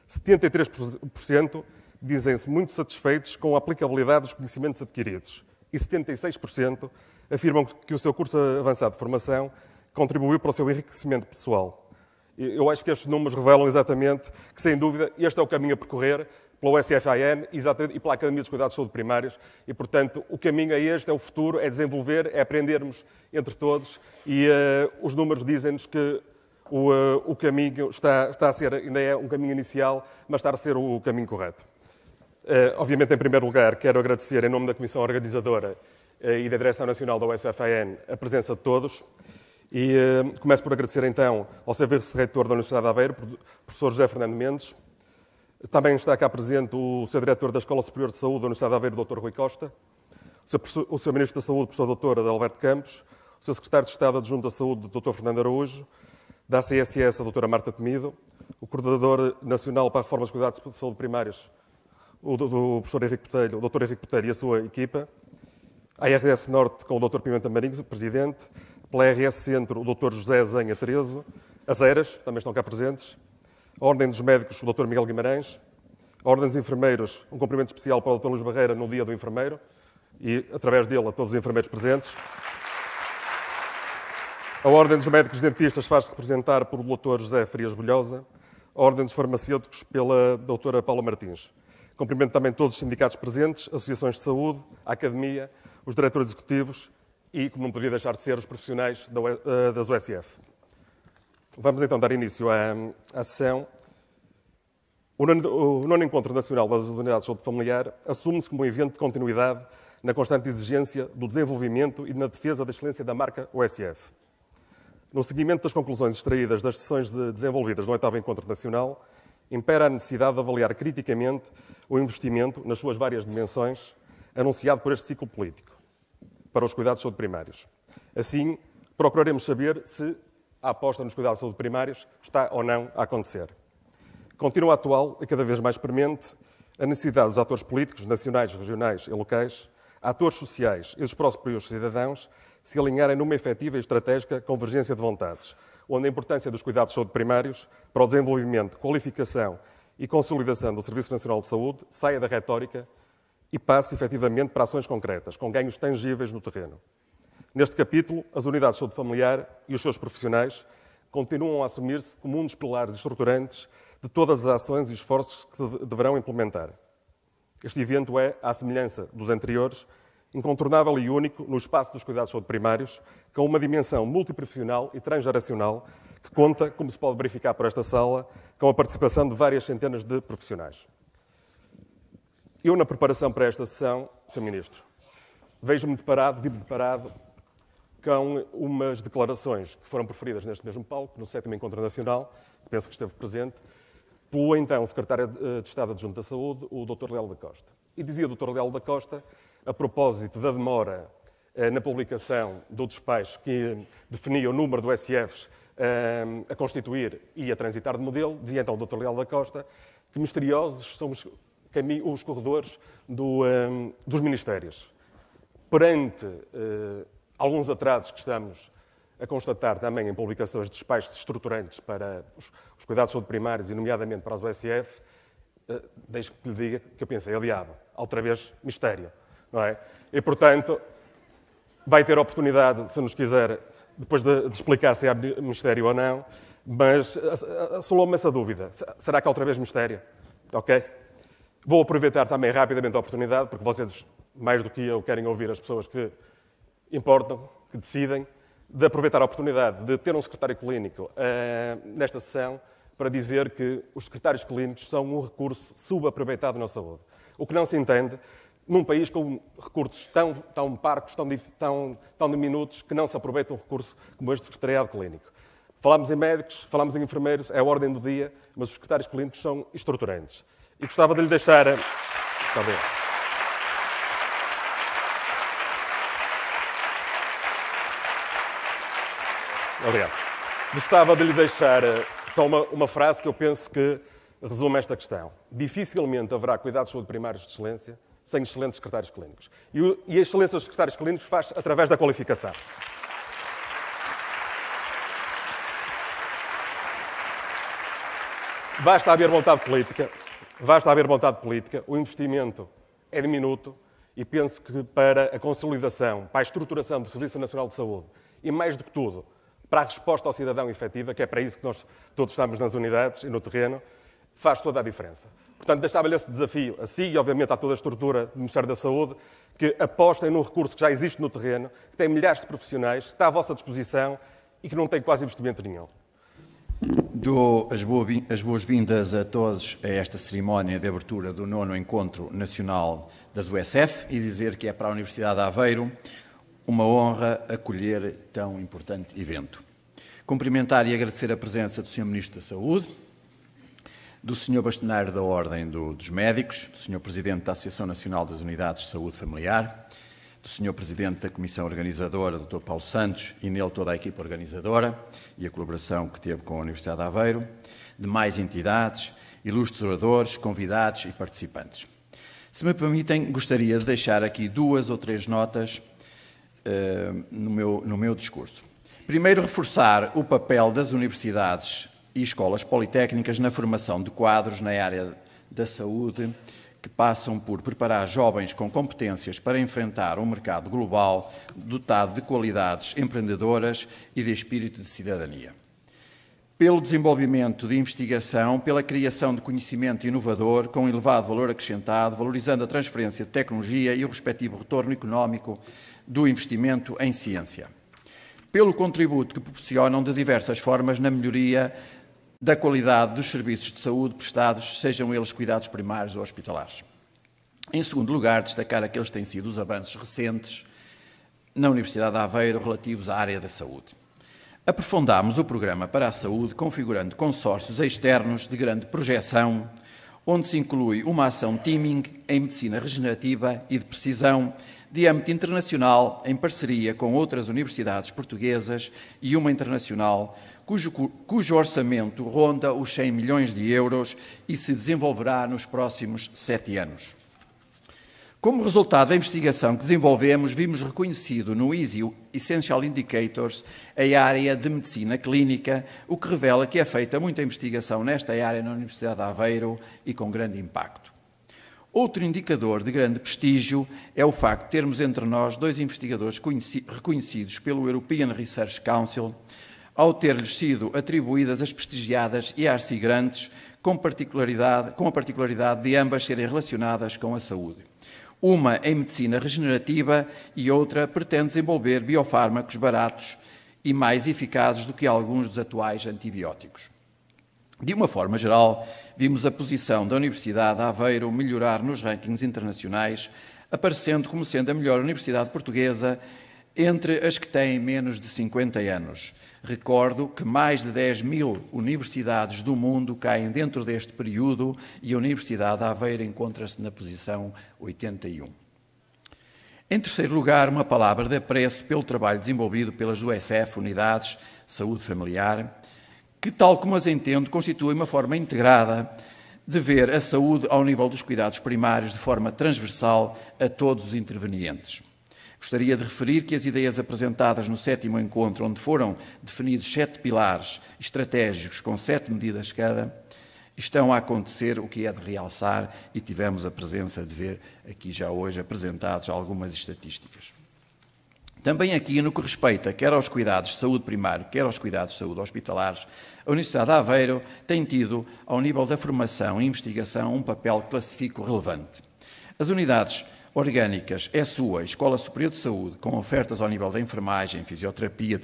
73% dizem-se muito satisfeitos com a aplicabilidade dos conhecimentos adquiridos, e 76% afirmam que o seu curso avançado de formação contribuiu para o seu enriquecimento pessoal. Eu acho que estes números revelam exatamente que, sem dúvida, este é o caminho a percorrer pela USF-AN e pela Academia dos Cuidados de Saúde Primários e, portanto, o caminho é este, é o futuro, é desenvolver, é aprendermos entre todos e os números dizem-nos que o caminho está a ser, ainda é um caminho inicial, mas está a ser o caminho correto. Obviamente, em primeiro lugar, quero agradecer, em nome da Comissão Organizadora e da Direção Nacional da USF-AN, a presença de todos. E começo por agradecer, então, ao seu vice-reitor da Universidade de Aveiro, professor José Fernando Mendes. Também está cá presente o seu diretor da Escola Superior de Saúde da Universidade de Aveiro, Dr. Rui Costa, o seu ministro da Saúde, professor Dr. Alberto Campos, o seu secretário de Estado adjunto da Saúde, Dr. Fernando Araújo, da ACSS, a Dra. Marta Temido, o coordenador nacional para a reforma dos cuidados de saúde primários, o professor Henrique Botelho, o Dr. Henrique Botelho e a sua equipa, a ARS Norte com o Dr. Pimenta Marinhos, o presidente, pela ARS Centro, o Dr. José Zenha Terezo, as ERAs, também estão cá presentes, a Ordem dos Médicos, o Dr. Miguel Guimarães, a Ordem dos Enfermeiros, um cumprimento especial para o Dr. Luís Barreira no Dia do Enfermeiro e, através dele, a todos os enfermeiros presentes. A Ordem dos Médicos Dentistas faz-se representar por o Dr. José Frias Bolhosa, a Ordem dos Farmacêuticos pela Dra. Paula Martins. Cumprimento também todos os sindicatos presentes, associações de saúde, a Academia, os diretores executivos e, como não podia deixar de ser, os profissionais das USF. Vamos então dar início à sessão. O nono Encontro Nacional das Unidades de Saúde Familiar assume-se como um evento de continuidade na constante exigência do desenvolvimento e na defesa da excelência da marca USF. No seguimento das conclusões extraídas das sessões desenvolvidas no 8º Encontro Nacional, impera a necessidade de avaliar criticamente o investimento, nas suas várias dimensões, anunciado por este ciclo político para os cuidados de saúde primários. Assim, procuraremos saber se a aposta nos cuidados de saúde primários está ou não a acontecer. Continua atual e cada vez mais premente a necessidade dos atores políticos, nacionais, regionais e locais, atores sociais e dos próprios cidadãos se alinharem numa efetiva e estratégica convergência de vontades, onde a importância dos cuidados de saúde primários para o desenvolvimento, qualificação e consolidação do Serviço Nacional de Saúde saia da retórica e passe efetivamente para ações concretas, com ganhos tangíveis no terreno. Neste capítulo, as unidades de saúde familiar e os seus profissionais continuam a assumir-se como um dos pilares estruturantes de todas as ações e esforços que deverão implementar. Este evento é, à semelhança dos anteriores, incontornável e único no espaço dos cuidados de saúde primários, com uma dimensão multiprofissional e transgeracional que conta, como se pode verificar por esta sala, com a participação de várias centenas de profissionais. Eu, na preparação para esta sessão, Sr. Ministro, vi-me deparado com umas declarações que foram proferidas neste mesmo palco, no 7º Encontro Nacional, que penso que esteve presente, pelo então Secretário de Estado Adjunto da Saúde, o Dr. Leal da Costa. E dizia o Dr. Leal da Costa, a propósito da demora na publicação do despacho que definia o número de USFs a constituir e a transitar de modelo, dizia então o Dr. Leal da Costa que misteriosos são os corredores dos ministérios. Perante alguns atrasos que estamos a constatar também em publicações de despachos estruturantes para os cuidados de saúde primários e, nomeadamente, para as USF, deixe que lhe diga que eu pensei, diabo, outra vez mistério. não é? E, portanto, vai ter oportunidade, se nos quiser, depois de explicar se há mistério ou não, mas assolou-me essa dúvida. Será que há outra vez mistério? Ok? Vou aproveitar também rapidamente a oportunidade, porque vocês, mais do que eu, querem ouvir as pessoas que importam, que decidem, de aproveitar a oportunidade de ter um secretário clínico nesta sessão para dizer que os secretários clínicos são um recurso subaproveitado na saúde. O que não se entende num país com recursos tão parcos, tão diminutos, que não se aproveita um recurso como este secretariado clínico. Falamos em médicos, falamos em enfermeiros, é a ordem do dia, mas os secretários clínicos são estruturantes. E gostava de lhe deixar... Obrigado. Gostava de lhe deixar só uma frase que eu penso que resume esta questão. Dificilmente haverá cuidados de saúde primários de excelência sem excelentes secretários clínicos. E a excelência dos secretários clínicos faz através da qualificação. Basta haver vontade política, o investimento é diminuto e penso que para a consolidação, para a estruturação do Serviço Nacional de Saúde e, mais do que tudo, para a resposta ao cidadão efetiva, que é para isso que nós todos estamos nas unidades e no terreno, faz toda a diferença. Portanto, deixava-lhe esse desafio a si e, obviamente, a toda a estrutura do Ministério da Saúde, que apostem num recurso que já existe no terreno, que tem milhares de profissionais, que está à vossa disposição e que não tem quase investimento nenhum. Dou as boas-vindas a todos a esta cerimónia de abertura do 9º Encontro Nacional das USF e dizer que é para a Universidade de Aveiro uma honra acolher tão importante evento. Cumprimentar e agradecer a presença do Sr. Ministro da Saúde, do Sr. Bastonário da Ordem dos Médicos, do Sr. Presidente da Associação Nacional das Unidades de Saúde Familiar, do Sr. Presidente da Comissão Organizadora, Dr. Paulo Santos, e nele toda a equipa organizadora e a colaboração que teve com a Universidade de Aveiro, demais entidades, ilustres oradores, convidados e participantes. Se me permitem, gostaria de deixar aqui 2 ou 3 notas no meu discurso. Primeiro, reforçar o papel das universidades e escolas politécnicas na formação de quadros na área da saúde, que passam por preparar jovens com competências para enfrentar um mercado global dotado de qualidades empreendedoras e de espírito de cidadania. Pelo desenvolvimento de investigação, pela criação de conhecimento inovador com elevado valor acrescentado, valorizando a transferência de tecnologia e o respectivo retorno económico do investimento em ciência. Pelo contributo que proporcionam de diversas formas na melhoria da qualidade dos serviços de saúde prestados, sejam eles cuidados primários ou hospitalares. Em segundo lugar, destacar aqueles que têm sido os avanços recentes na Universidade de Aveiro relativos à área da saúde. Aprofundámos o programa para a saúde, configurando consórcios externos de grande projeção, onde se inclui uma ação teaming em medicina regenerativa e de precisão, de âmbito internacional, em parceria com outras universidades portuguesas e uma internacional, cujo orçamento ronda os 100 milhões de euros e se desenvolverá nos próximos 7 anos. Como resultado da investigação que desenvolvemos, vimos reconhecido no EASY Essential Indicators a área de medicina clínica, o que revela que é feita muita investigação nesta área na Universidade de Aveiro e com grande impacto. Outro indicador de grande prestígio é o facto de termos entre nós 2 investigadores reconhecidos pelo European Research Council, ao ter-lhes sido atribuídas as prestigiadas ERC Grantes, com a particularidade de ambas serem relacionadas com a saúde. Uma em medicina regenerativa e outra pretende desenvolver biofármacos baratos e mais eficazes do que alguns dos atuais antibióticos. De uma forma geral, vimos a posição da Universidade de Aveiro melhorar nos rankings internacionais, aparecendo como sendo a melhor universidade portuguesa entre as que têm menos de 50 anos. Recordo que mais de 10 mil universidades do mundo caem dentro deste período e a Universidade de Aveiro encontra-se na posição 81. Em terceiro lugar, uma palavra de apreço pelo trabalho desenvolvido pelas USF, Unidades de Saúde Familiar, que, tal como as entendo, constitui uma forma integrada de ver a saúde ao nível dos cuidados primários de forma transversal a todos os intervenientes. Gostaria de referir que as ideias apresentadas no 7º encontro, onde foram definidos 7 pilares estratégicos com 7 medidas cada, estão a acontecer, o que é de realçar, e tivemos a presença de ver aqui já hoje apresentados algumas estatísticas. Também aqui, no que respeita quer aos cuidados de saúde primário, quer aos cuidados de saúde hospitalares, a Universidade de Aveiro tem tido, ao nível da formação e investigação, um papel que classifico relevante. As unidades orgânicas ESUA, Escola Superior de Saúde, com ofertas ao nível da enfermagem, fisioterapia,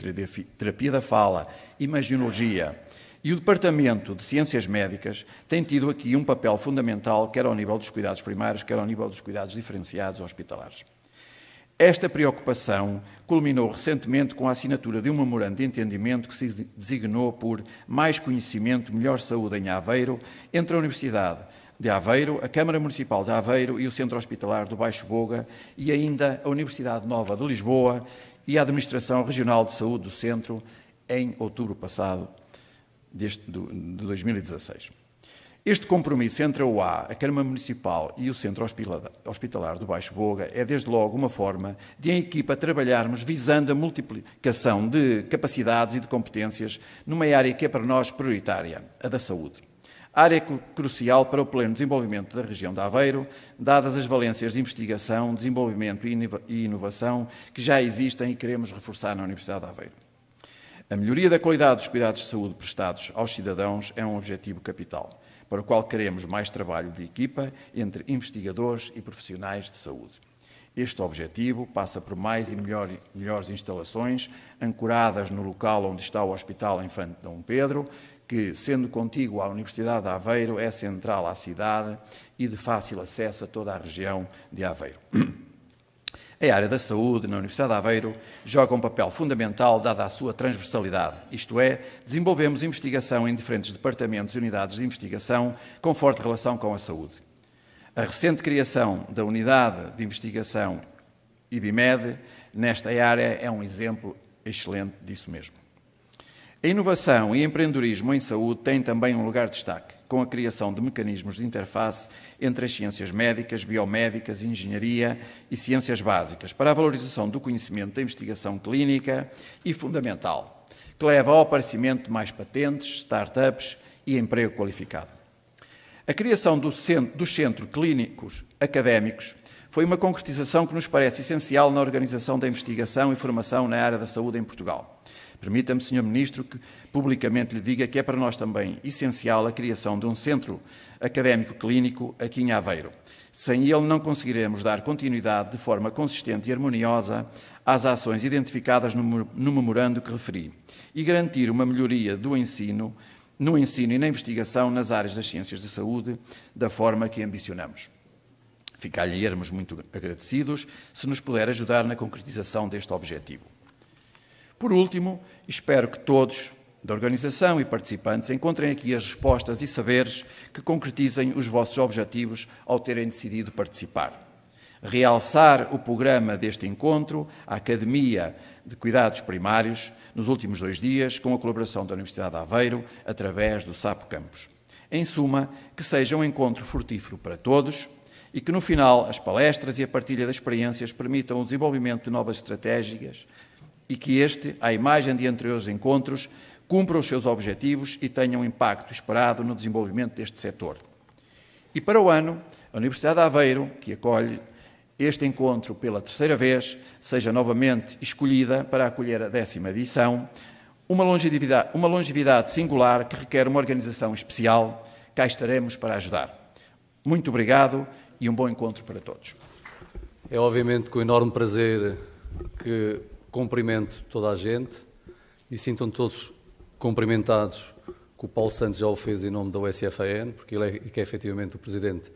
terapia da fala, imaginologia, e o Departamento de Ciências Médicas tem tido aqui um papel fundamental, quer ao nível dos cuidados primários, quer ao nível dos cuidados diferenciados hospitalares. Esta preocupação culminou recentemente com a assinatura de um memorando de entendimento que se designou por Mais Conhecimento, Melhor Saúde em Aveiro, entre a Universidade de Aveiro, a Câmara Municipal de Aveiro e o Centro Hospitalar do Baixo Boga e ainda a Universidade Nova de Lisboa e a Administração Regional de Saúde do Centro em outubro passado de 2016. Este compromisso entre a UA, a Câmara Municipal e o Centro Hospitalar do Baixo Boga é, desde logo, uma forma de, em equipa, trabalharmos visando a multiplicação de capacidades e de competências numa área que é para nós prioritária, a da saúde. Área crucial para o pleno desenvolvimento da região de Aveiro, dadas as valências de investigação, desenvolvimento e inovação que já existem e queremos reforçar na Universidade de Aveiro. A melhoria da qualidade dos cuidados de saúde prestados aos cidadãos é um objetivo capital, para o qual queremos mais trabalho de equipa entre investigadores e profissionais de saúde. Este objetivo passa por mais e melhores instalações, ancoradas no local onde está o Hospital Infante Dom Pedro, que, sendo contíguo à Universidade de Aveiro, é central à cidade e de fácil acesso a toda a região de Aveiro. A área da saúde na Universidade de Aveiro joga um papel fundamental dada a sua transversalidade, isto é, desenvolvemos investigação em diferentes departamentos e unidades de investigação com forte relação com a saúde. A recente criação da Unidade de Investigação IBIMED nesta área é um exemplo excelente disso mesmo. A inovação e empreendedorismo em saúde têm também um lugar de destaque, com a criação de mecanismos de interface entre as ciências médicas, biomédicas, engenharia e ciências básicas, para a valorização do conhecimento da investigação clínica e fundamental, que leva ao aparecimento de mais patentes, startups e emprego qualificado. A criação dos centros clínicos académicos foi uma concretização que nos parece essencial na organização da investigação e formação na área da saúde em Portugal. Permita-me, Sr. Ministro, que publicamente lhe diga que é para nós também essencial a criação de um centro académico clínico aqui em Aveiro. Sem ele não conseguiremos dar continuidade de forma consistente e harmoniosa às ações identificadas no memorando que referi e garantir uma melhoria do ensino, no ensino e na investigação nas áreas das ciências da saúde, da forma que ambicionamos. Ficar-lhe-éramos muito agradecidos se nos puder ajudar na concretização deste objetivo. Por último, espero que todos da organização e participantes encontrem aqui as respostas e saberes que concretizem os vossos objetivos ao terem decidido participar. Realçar o programa deste encontro, a Academia de Cuidados Primários, nos últimos 2 dias, com a colaboração da Universidade de Aveiro, através do SAPO Campus. Em suma, que seja um encontro frutífero para todos e que, no final, as palestras e a partilha das experiências permitam o desenvolvimento de novas estratégias e que este, à imagem de anteriores encontros, cumpra os seus objetivos e tenha um impacto esperado no desenvolvimento deste setor. E para o ano, a Universidade de Aveiro, que acolhe este encontro pela 3ª vez, seja novamente escolhida para acolher a 10ª edição, uma longevidade singular que requer uma organização especial. Cá estaremos para ajudar. Muito obrigado e um bom encontro para todos. É obviamente com enorme prazer que cumprimento toda a gente e sintam todos cumprimentados, que o Paulo Santos já o fez em nome da USFAN, porque ele é efetivamente o presidente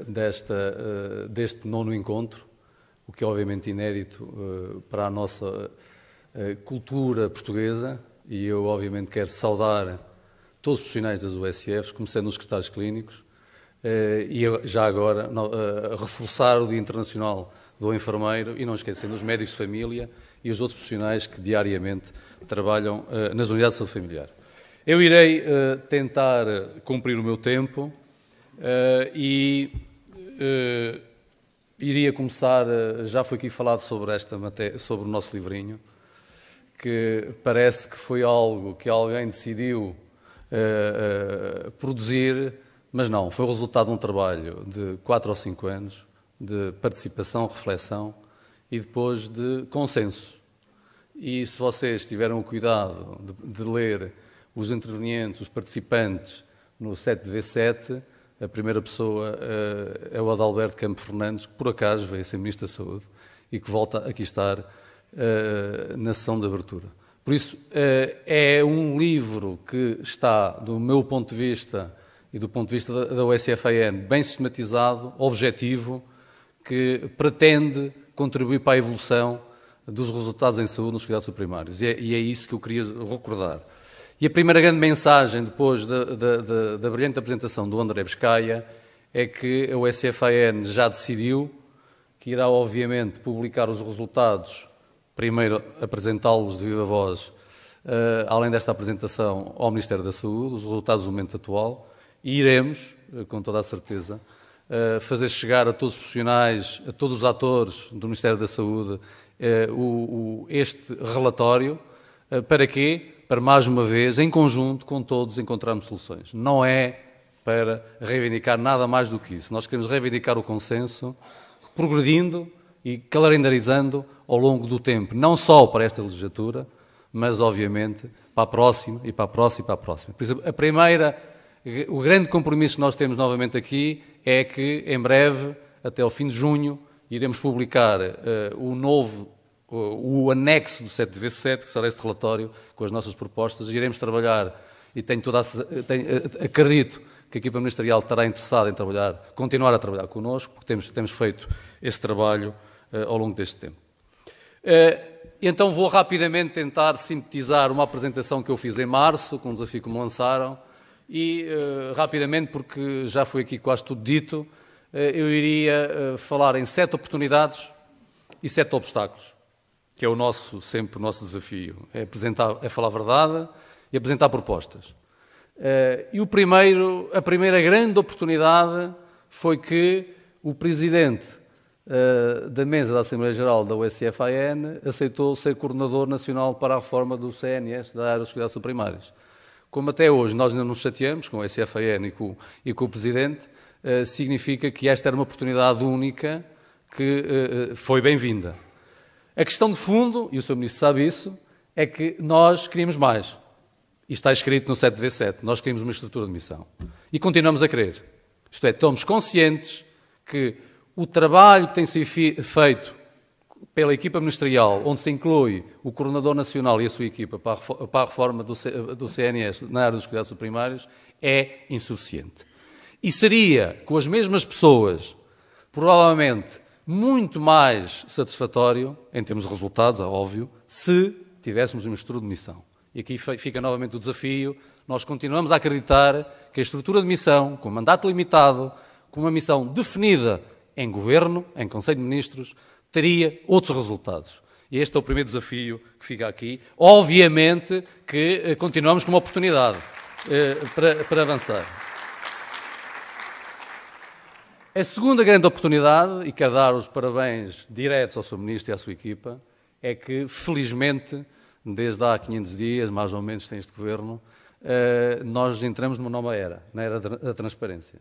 deste 9º encontro, o que é obviamente inédito para a nossa cultura portuguesa, e eu obviamente quero saudar todos os profissionais das USFs, começando nos secretários clínicos, e já agora reforçar o Dia Internacional do enfermeiro e não esquecendo os médicos de família e os outros profissionais que diariamente trabalham nas unidades de saúde familiar. Eu irei tentar cumprir o meu tempo e iria começar, já foi aqui falado sobre esta matéria, sobre o nosso livrinho, que parece que foi algo que alguém decidiu produzir, mas não, foi o resultado de um trabalho de 4 ou 5 anos de participação, reflexão e depois de consenso. E se vocês tiveram o cuidado de ler os intervenientes, os participantes no 7V7, a primeira pessoa é o Adalberto Campos Fernandes, que por acaso veio ser Ministro da Saúde e que volta aqui estar na sessão de abertura. Por isso, é um livro que está, do meu ponto de vista e do ponto de vista da USFAN, bem sistematizado, objetivo, que pretende contribuir para a evolução dos resultados em saúde nos cuidados primários. E é isso que eu queria recordar. E a primeira grande mensagem, depois da brilhante apresentação do André Biscaia, é que a USFAN já decidiu que irá, obviamente, publicar os resultados, primeiro apresentá-los de viva voz, além desta apresentação, ao Ministério da Saúde, os resultados do momento atual, e iremos, com toda a certeza, fazer chegar a todos os profissionais, a todos os atores do Ministério da Saúde, este relatório. Para quê? Para, mais uma vez, em conjunto, com todos, encontrarmos soluções. Não é para reivindicar nada mais do que isso. Nós queremos reivindicar o consenso, progredindo e calendarizando ao longo do tempo, não só para esta legislatura, mas, obviamente, para a próxima e para a próxima e para a próxima. Por isso, o grande compromisso que nós temos novamente aqui é que, em breve, até ao fim de junho, iremos publicar o anexo do 7V7, que será este relatório com as nossas propostas, e iremos trabalhar, e acredito que a equipa ministerial estará interessada em continuar a trabalhar connosco, porque temos feito esse trabalho ao longo deste tempo. Então vou rapidamente tentar sintetizar uma apresentação que eu fiz em março, com um desafio que me lançaram, e rapidamente, porque já foi aqui quase tudo dito, eu iria falar em 7 oportunidades e 7 obstáculos, que é sempre o nosso desafio, é falar a verdade e apresentar propostas. E a primeira grande oportunidade foi que o Presidente da mesa da Assembleia Geral da USFAN aceitou ser coordenador nacional para a reforma do CNS, da área dos cuidados primários. Como até hoje nós ainda nos chateamos com a USFAN e com o Presidente, significa que esta era uma oportunidade única que foi bem-vinda. A questão de fundo, e o Sr. Ministro sabe isso, é que nós queríamos mais. E está escrito no 7V7, nós queríamos uma estrutura de missão. E continuamos a querer. Isto é, estamos conscientes que o trabalho que tem sido feito pela equipa ministerial, onde se inclui o Coordenador Nacional e a sua equipa para a reforma do CNS na área dos cuidados primários, é insuficiente. E seria, com as mesmas pessoas, provavelmente muito mais satisfatório, em termos de resultados, é óbvio, se tivéssemos uma estrutura de missão. E aqui fica novamente o desafio. Nós continuamos a acreditar que a estrutura de missão, com mandato limitado, com uma missão definida em Governo, em Conselho de Ministros, teria outros resultados. E este é o primeiro desafio que fica aqui. Obviamente que continuamos com uma oportunidade para avançar. A segunda grande oportunidade, e quero dar os parabéns diretos ao Sr. Ministro e à sua equipa, é que, felizmente, desde há 500 dias, mais ou menos, tem este Governo, nós entramos numa nova era, na era da transparência.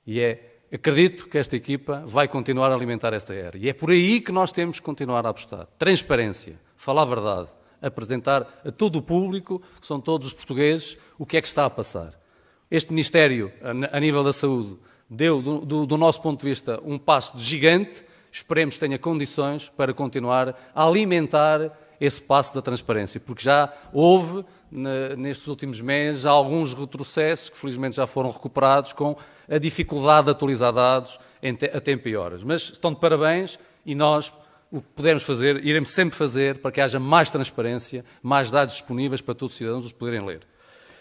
E acredito que esta equipa vai continuar a alimentar esta era. E é por aí que nós temos que continuar a apostar. Transparência, falar a verdade, apresentar a todo o público, que são todos os portugueses, o que é que está a passar. Este Ministério, a nível da saúde, deu, do nosso ponto de vista, um passo de gigante. Esperemos que tenha condições para continuar a alimentar esse passo da transparência, porque já houve, nestes últimos meses, alguns retrocessos que felizmente já foram recuperados com a dificuldade de atualizar dados a tempo e horas. Mas estão de parabéns e nós o que pudermos fazer, iremos sempre fazer para que haja mais transparência, mais dados disponíveis para todos os cidadãos os poderem ler.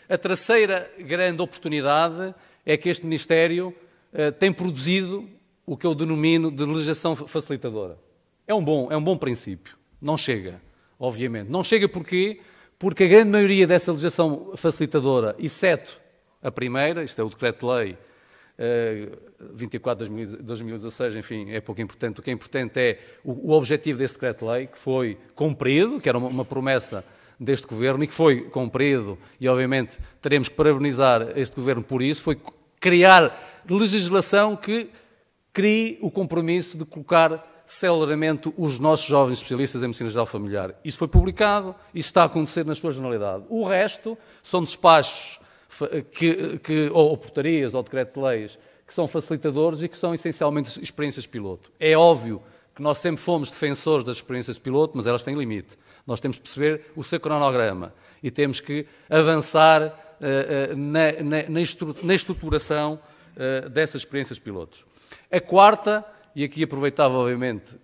A terceira grande oportunidade é que este Ministério tem produzido o que eu denomino de legislação facilitadora. É um bom princípio. Não chega, obviamente. Não chega porquê? Porque a grande maioria dessa legislação facilitadora, exceto a primeira, isto é o Decreto-Lei 24 de 2016, enfim, é pouco importante. O que é importante é o objetivo desse Decreto-Lei, que foi cumprido, que era uma promessa deste Governo e que foi cumprido, e obviamente teremos que parabenizar este Governo por isso, foi criar legislação que crie o compromisso de colocar celeramente os nossos jovens especialistas em medicina geral familiar. Isso foi publicado, isso está a acontecer na sua generalidade. O resto são despachos ou portarias ou decreto-leis que são facilitadores e que são essencialmente experiências piloto. É óbvio que nós sempre fomos defensores das experiências piloto, mas elas têm limite. Nós temos que perceber o seu cronograma e temos que avançar na estruturação dessas experiências pilotos. A quarta, e aqui aproveitava obviamente,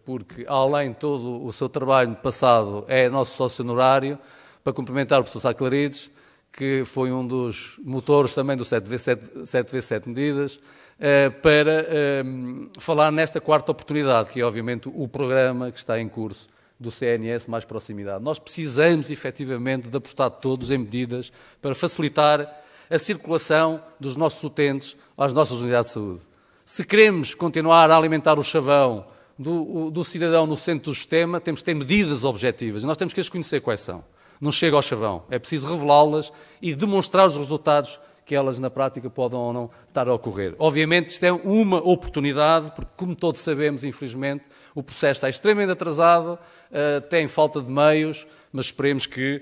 porque além de todo o seu trabalho passado é nosso sócio honorário, para cumprimentar o professor Sá Clarides, que foi um dos motores também do 7V7 medidas, para falar nesta quarta oportunidade, que é obviamente o programa que está em curso do CNS Mais Proximidade. Nós precisamos efetivamente de apostar todos em medidas para facilitar a circulação dos nossos utentes às nossas unidades de saúde. Se queremos continuar a alimentar o chavão do cidadão no centro do sistema, temos que ter medidas objetivas e nós temos que as conhecer quais são. Não chega ao chavão, é preciso revelá-las e demonstrar os resultados que elas na prática podem ou não estar a ocorrer. Obviamente isto é uma oportunidade, porque como todos sabemos, infelizmente, o processo está extremamente atrasado, tem falta de meios, mas esperemos que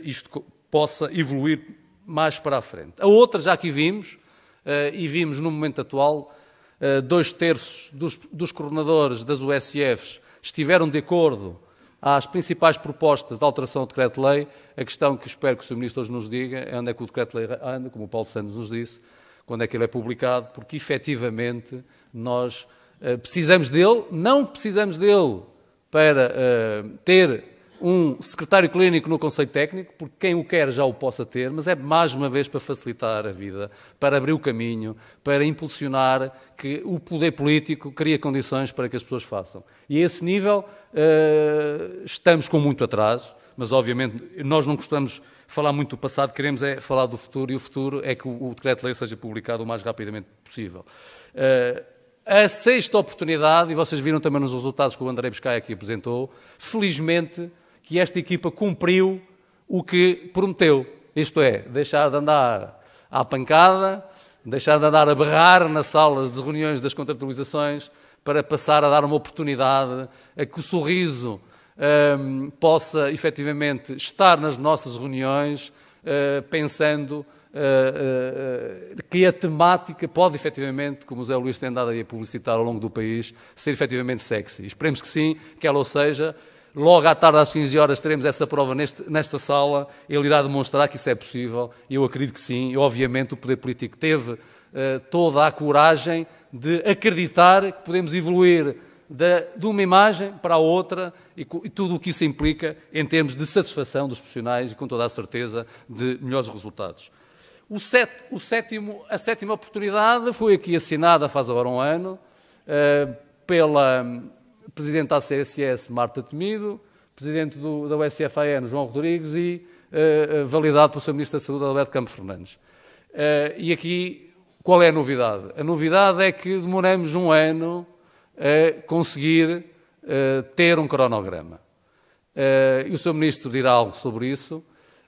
isto possa evoluir mais para a frente. A outra já aqui vimos, e vimos no momento atual, 2/3 dos coordenadores das USFs estiveram de acordo às principais propostas de alteração do decreto-lei. A questão que espero que o Sr. Ministro hoje nos diga é onde é que o decreto-lei anda, como o Paulo Santos nos disse, quando é que ele é publicado, porque efetivamente nós precisamos dele, não precisamos dele para ter um secretário clínico no Conselho Técnico, porque quem o quer já o possa ter, mas é mais uma vez para facilitar a vida, para abrir o caminho, para impulsionar que o poder político crie condições para que as pessoas façam. E a esse nível estamos com muito atraso, mas obviamente nós não gostamos de falar muito do passado, queremos é falar do futuro, e o futuro é que o decreto-lei seja publicado o mais rapidamente possível. A sexta oportunidade, e vocês viram também nos resultados que o André Biscaia aqui apresentou, felizmente que esta equipa cumpriu o que prometeu, isto é, deixar de andar à pancada, deixar de andar a berrar nas salas de reuniões das contratualizações, para passar a dar uma oportunidade a que o sorriso possa efetivamente estar nas nossas reuniões, pensando que a temática pode efetivamente, como o Zé Luís tem andado a publicitar ao longo do país, ser efetivamente sexy. Esperemos que sim, que ela o seja. Logo à tarde, às 15 horas, teremos essa prova nesta sala. Ele irá demonstrar que isso é possível. E eu acredito que sim. E, obviamente, o poder político teve toda a coragem de acreditar que podemos evoluir de uma imagem para a outra e tudo o que isso implica em termos de satisfação dos profissionais e, com toda a certeza, de melhores resultados. A sétima oportunidade foi aqui assinada faz agora um ano pela Presidente da CSS, Marta Temido, Presidente da USFAN, João Rodrigues, e validado pelo Sr. Ministro da Saúde, Alberto Campos Fernandes. E aqui, qual é a novidade? A novidade é que demoramos um ano a conseguir ter um cronograma. E o Sr. Ministro dirá algo sobre isso.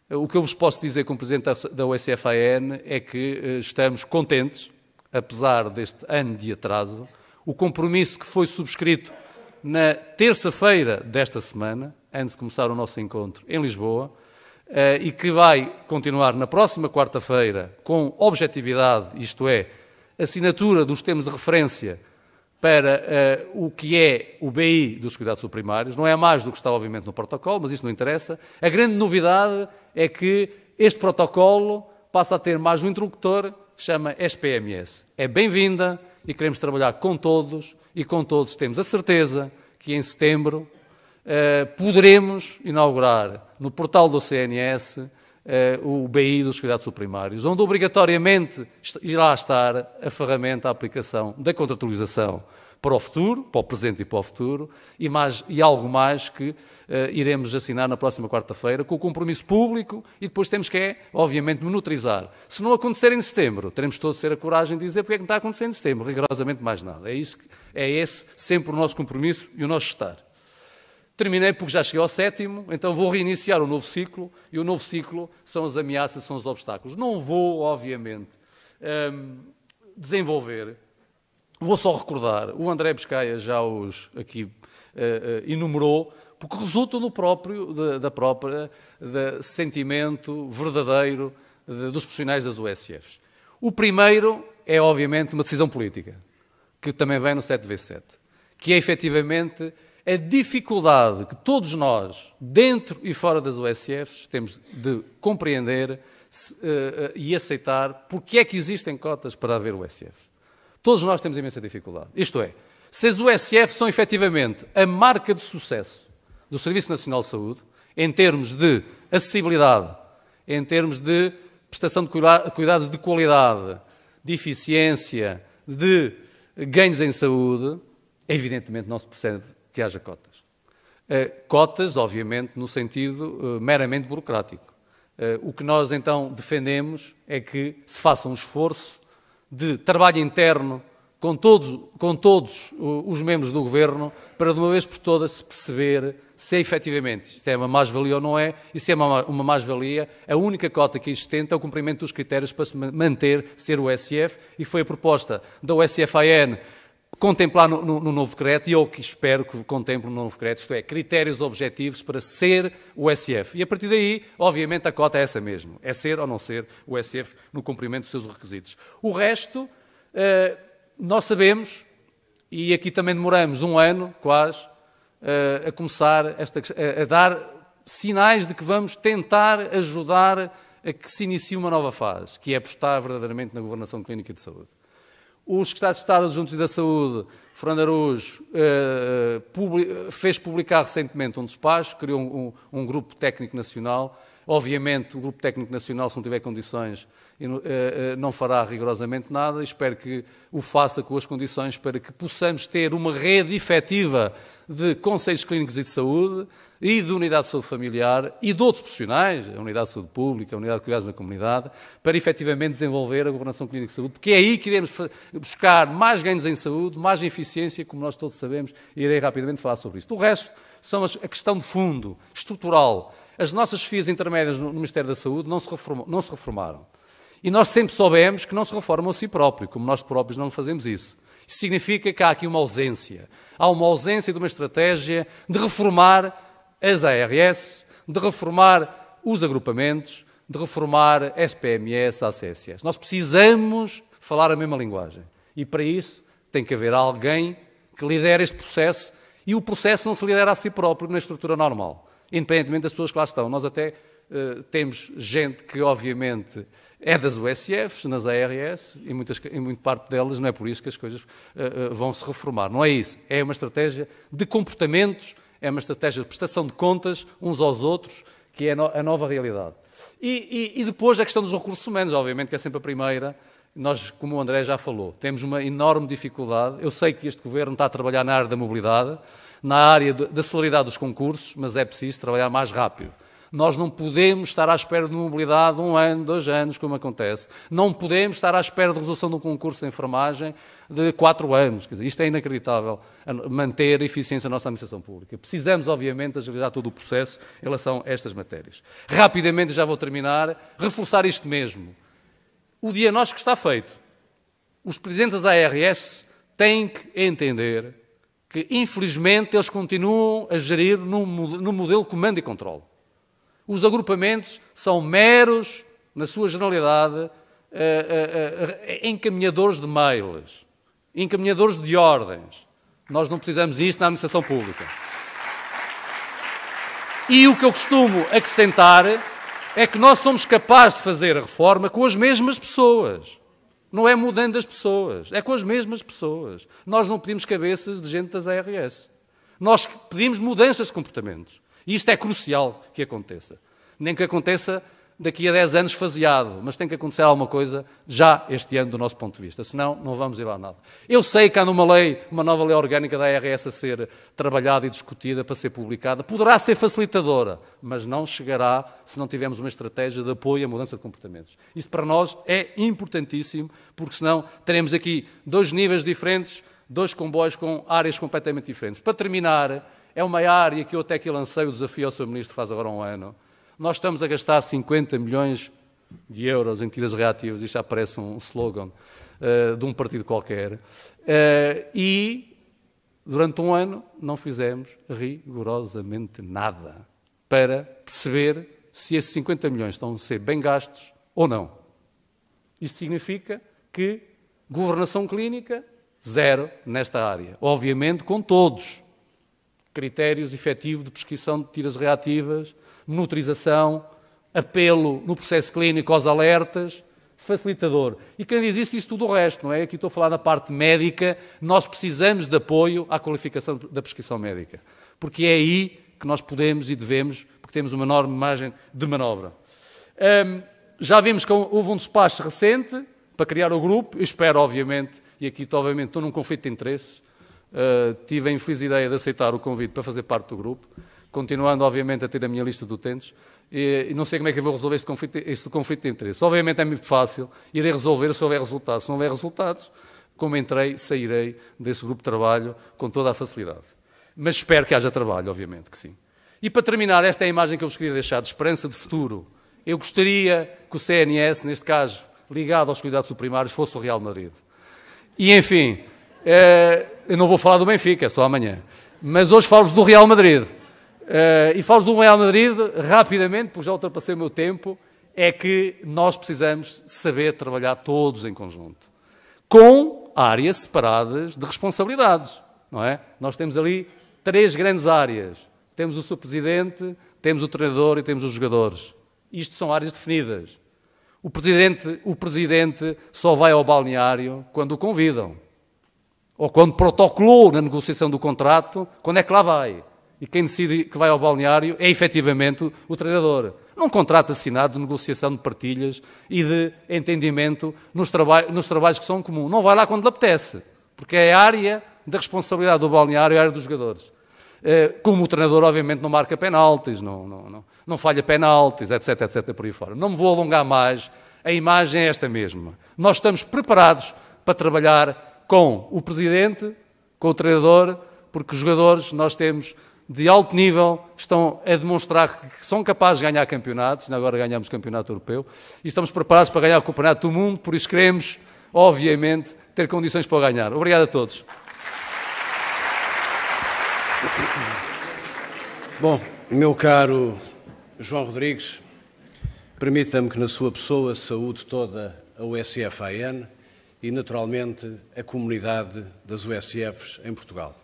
O que eu vos posso dizer como Presidente da USFAN é que estamos contentes, apesar deste ano de atraso. O compromisso que foi subscrito na terça-feira desta semana, antes de começar o nosso encontro em Lisboa, e que vai continuar na próxima quarta-feira com objetividade, isto é, assinatura dos termos de referência para o que é o BI dos cuidados primários. Não é mais do que está, obviamente, no protocolo, mas isso não interessa. A grande novidade é que este protocolo passa a ter mais um interlocutor que se chama SPMS. É bem-vinda e queremos trabalhar com todos, e com todos temos a certeza que em setembro poderemos inaugurar no portal do CNS o BI dos cuidados primários, onde obrigatoriamente irá estar a ferramenta, a aplicação da contratualização para o futuro, para o presente e para o futuro, e algo mais que iremos assinar na próxima quarta-feira, com o compromisso público, e depois temos que, obviamente, monitorizar. Se não acontecer em setembro, teremos todos ter a coragem de dizer porque é que não está acontecendo em setembro, rigorosamente mais nada. É esse sempre o nosso compromisso e o nosso estar. Terminei porque já cheguei ao 7º, então vou reiniciar o novo ciclo, e o novo ciclo são as ameaças, são os obstáculos. Não vou, obviamente, desenvolver, vou só recordar, o André Biscaia já os aqui enumerou, porque resulta do próprio sentimento verdadeiro dos profissionais das USFs. O primeiro é, obviamente, uma decisão política, que também vem no 7v7, que é, efetivamente, a dificuldade que todos nós, dentro e fora das USFs, temos de compreender e aceitar porque é que existem cotas para haver USFs. Todos nós temos imensa dificuldade. Isto é, se as USFs são, efetivamente, a marca de sucesso do Serviço Nacional de Saúde, em termos de acessibilidade, em termos de prestação de cuidados de qualidade, de eficiência, de ganhos em saúde, evidentemente não se percebe que haja cotas. Cotas, obviamente, no sentido meramente burocrático. O que nós, então, defendemos é que se faça um esforço de trabalho interno com todos os membros do Governo para, de uma vez por todas, se perceber se efetivamente isto é uma mais-valia ou não é, e se é uma mais-valia, a única cota que é existente é o cumprimento dos critérios para se manter, ser o USF, e foi a proposta da USF-AN contemplar no novo decreto, e eu que espero que contemple no novo decreto, isto é, critérios objetivos para ser o USF. E a partir daí, obviamente, a cota é essa mesmo, é ser ou não ser o USF no cumprimento dos seus requisitos. O resto, nós sabemos, e aqui também demoramos um ano, quase, a começar a dar sinais de que vamos tentar ajudar a que se inicie uma nova fase, que é apostar verdadeiramente na governação clínica de saúde. O Secretário de Estado Adjunto da Saúde, Fernando Araújo, fez publicar recentemente um despacho, criou um grupo técnico nacional. Obviamente, o grupo técnico nacional, se não tiver condições, não fará rigorosamente nada. Espero que o faça com as condições para que possamos ter uma rede efetiva de conselhos clínicos e de saúde e de unidade de saúde familiar e de outros profissionais, a unidade de saúde pública, a unidade de cuidados na comunidade, para efetivamente desenvolver a governação clínica de saúde, porque é aí que iremos buscar mais ganhos em saúde, mais eficiência, como nós todos sabemos, e irei rapidamente falar sobre isto. O resto são a questão de fundo, estrutural. As nossas chefias intermédias no Ministério da Saúde não se reformaram. E nós sempre soubemos que não se reformam a si próprios, como nós próprios não fazemos isso. Isso significa que há aqui uma ausência. Há uma ausência de uma estratégia de reformar as ARS, de reformar os agrupamentos, de reformar SPMS, ACSS. Nós precisamos falar a mesma linguagem. E para isso tem que haver alguém que lidere este processo, e o processo não se lidera a si próprio na estrutura normal, independentemente das pessoas que lá estão. Nós até temos gente que, obviamente, é das USFs, nas ARS, e muito parte delas não é por isso que as coisas vão se reformar. Não é isso. É uma estratégia de comportamentos, é uma estratégia de prestação de contas uns aos outros, que é a nova realidade. E depois a questão dos recursos humanos, obviamente, que é sempre a primeira. Nós, como o André já falou, temos uma enorme dificuldade. Eu sei que este Governo está a trabalhar na área da mobilidade, na área da celeridade dos concursos, mas é preciso trabalhar mais rápido. Nós não podemos estar à espera de mobilidade 1 ano, 2 anos, como acontece. Não podemos estar à espera de resolução de um concurso de enfermagem de 4 anos. Quer dizer, isto é inacreditável, manter a eficiência da nossa administração pública. Precisamos, obviamente, agilizar todo o processo em relação a estas matérias. Rapidamente, já vou terminar, reforçar isto mesmo. O diagnóstico está feito. Os presidentes das ARS têm que entender que, infelizmente, eles continuam a gerir no modelo de comando e controle. Os agrupamentos são meros, na sua generalidade, encaminhadores de mails, encaminhadores de ordens. Nós não precisamos disto na administração pública. E o que eu costumo acrescentar é que nós somos capazes de fazer a reforma com as mesmas pessoas. Não é mudando as pessoas, é com as mesmas pessoas. Nós não pedimos cabeças de gente das ARS. Nós pedimos mudanças de comportamentos. E isto é crucial que aconteça. Nem que aconteça daqui a 10 anos faseado, mas tem que acontecer alguma coisa já este ano do nosso ponto de vista, senão não vamos ir lá nada. Eu sei que há uma nova lei orgânica da ARS a ser trabalhada e discutida para ser publicada, poderá ser facilitadora, mas não chegará se não tivermos uma estratégia de apoio à mudança de comportamentos. Isto para nós é importantíssimo, porque senão teremos aqui 2 níveis diferentes, 2 comboios com áreas completamente diferentes. Para terminar, é uma área que eu até que lancei o desafio ao Sr. Ministro faz agora um ano. Nós estamos a gastar 50 milhões de euros em tiras reativas, isto já parece um slogan de um partido qualquer, e durante um ano não fizemos rigorosamente nada para perceber se esses 50 milhões estão a ser bem gastos ou não. Isto significa que governação clínica, zero nesta área. Obviamente com todos. Critérios efetivos de prescrição de tiras reativas, monitorização, apelo no processo clínico aos alertas, facilitador. E quem diz tudo o resto, não é? Aqui estou a falar da parte médica, nós precisamos de apoio à qualificação da prescrição médica. Porque é aí que nós podemos e devemos, porque temos uma enorme margem de manobra. Já vimos que houve um despacho recente para criar o grupo. Eu espero, obviamente, e aqui obviamente estou num conflito de interesses, tive a infeliz ideia de aceitar o convite para fazer parte do grupo, continuando, obviamente, a ter a minha lista de utentes, e não sei como é que eu vou resolver este conflito de interesses. Obviamente é muito fácil, irei resolver se houver resultados. Se não houver resultados, como entrei, sairei desse grupo de trabalho com toda a facilidade. Mas espero que haja trabalho, obviamente que sim. E para terminar, esta é a imagem que eu vos queria deixar, de esperança de futuro. Eu gostaria que o CNS, neste caso, ligado aos cuidados primários, fosse o Real Madrid. E, enfim, eu não vou falar do Benfica, é só amanhã. Mas hoje falo-vos do Real Madrid. E falo-vos do Real Madrid rapidamente, porque já ultrapassei o meu tempo, é que nós precisamos saber trabalhar todos em conjunto, com áreas separadas de responsabilidades, não é? Nós temos ali 3 grandes áreas. Temos o Sr. Presidente, temos o treinador e temos os jogadores. Isto são áreas definidas. O Presidente só vai ao balneário quando o convidam. Ou quando protocolou na negociação do contrato, quando é que lá vai. E quem decide que vai ao balneário é efetivamente o treinador. Num contrato assinado de negociação de partilhas e de entendimento nos trabalhos que são comuns. Não vai lá quando lhe apetece, porque é a área da responsabilidade do balneário, é a área dos jogadores. Como o treinador, obviamente, não marca penaltis, não falha penaltis, etc, por aí fora. Não me vou alongar mais, a imagem é esta mesma. Nós estamos preparados para trabalhar com o Presidente, com o treinador, porque os jogadores nós temos de alto nível, estão a demonstrar que são capazes de ganhar campeonatos, agora ganhamos o campeonato europeu, e estamos preparados para ganhar o campeonato do mundo, por isso queremos, obviamente, ter condições para ganhar. Obrigado a todos. Bom, meu caro João Rodrigues, permita-me que na sua pessoa saúde toda a USF-AN e, naturalmente, a comunidade das USFs em Portugal.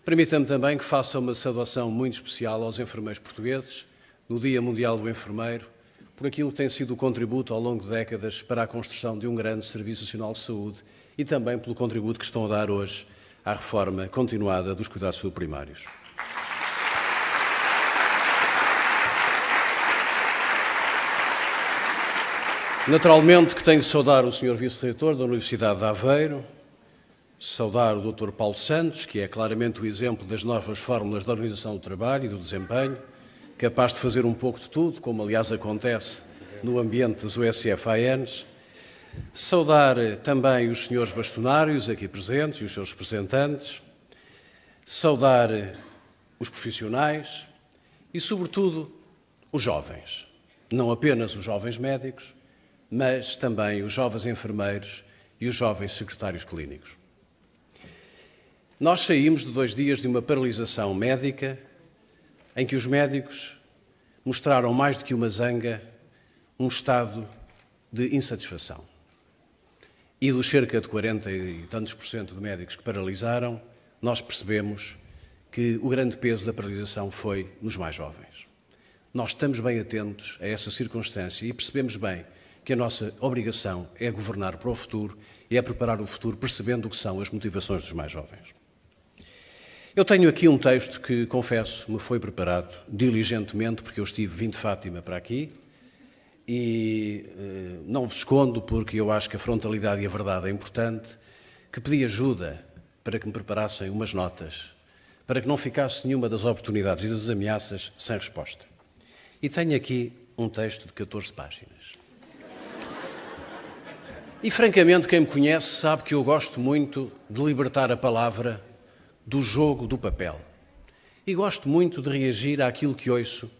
Permita-me também que faça uma saudação muito especial aos enfermeiros portugueses, no Dia Mundial do Enfermeiro, por aquilo que tem sido o contributo ao longo de décadas para a construção de um grande Serviço Nacional de Saúde e também pelo contributo que estão a dar hoje à reforma continuada dos cuidados de saúde primários. Naturalmente que tenho que saudar o Sr. Vice-Reitor da Universidade de Aveiro, saudar o Dr. Paulo Santos, que é claramente o exemplo das novas fórmulas de organização do trabalho e do desempenho, capaz de fazer um pouco de tudo, como aliás acontece no ambiente das USF-ANs. Saudar também os senhores bastonários aqui presentes e os seus representantes. Saudar os profissionais e, sobretudo, os jovens. Não apenas os jovens médicos, mas também os jovens enfermeiros e os jovens secretários clínicos. Nós saímos de 2 dias de uma paralisação médica em que os médicos mostraram mais do que uma zanga, um estado de insatisfação. E dos cerca de 40 e tantos % de médicos que paralisaram, nós percebemos que o grande peso da paralisação foi nos mais jovens. Nós estamos bem atentos a essa circunstância e percebemos bem que a nossa obrigação é governar para o futuro e é preparar o futuro percebendo o que são as motivações dos mais jovens. Eu tenho aqui um texto que, confesso, me foi preparado diligentemente, porque eu vindo de Fátima para aqui, e não vos escondo, porque eu acho que a frontalidade e a verdade é importante, que pedi ajuda para que me preparassem umas notas, para que não ficasse nenhuma das oportunidades e das ameaças sem resposta. E tenho aqui um texto de 14 páginas. E, francamente, quem me conhece sabe que eu gosto muito de libertar a palavra do jogo do papel. E gosto muito de reagir àquilo que ouço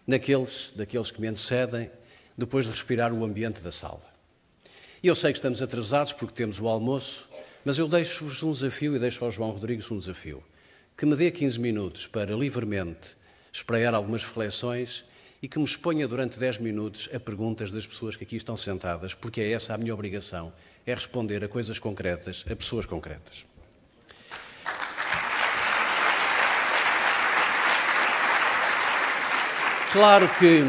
daqueles que me antecedem, depois de respirar o ambiente da sala. E eu sei que estamos atrasados porque temos o almoço, mas eu deixo-vos um desafio e deixo ao João Rodrigues um desafio. Que me dê 15 minutos para livremente espraiar algumas reflexões e que me exponha durante 10 minutos a perguntas das pessoas que aqui estão sentadas, porque é essa a minha obrigação, é responder a coisas concretas, a pessoas concretas. Claro que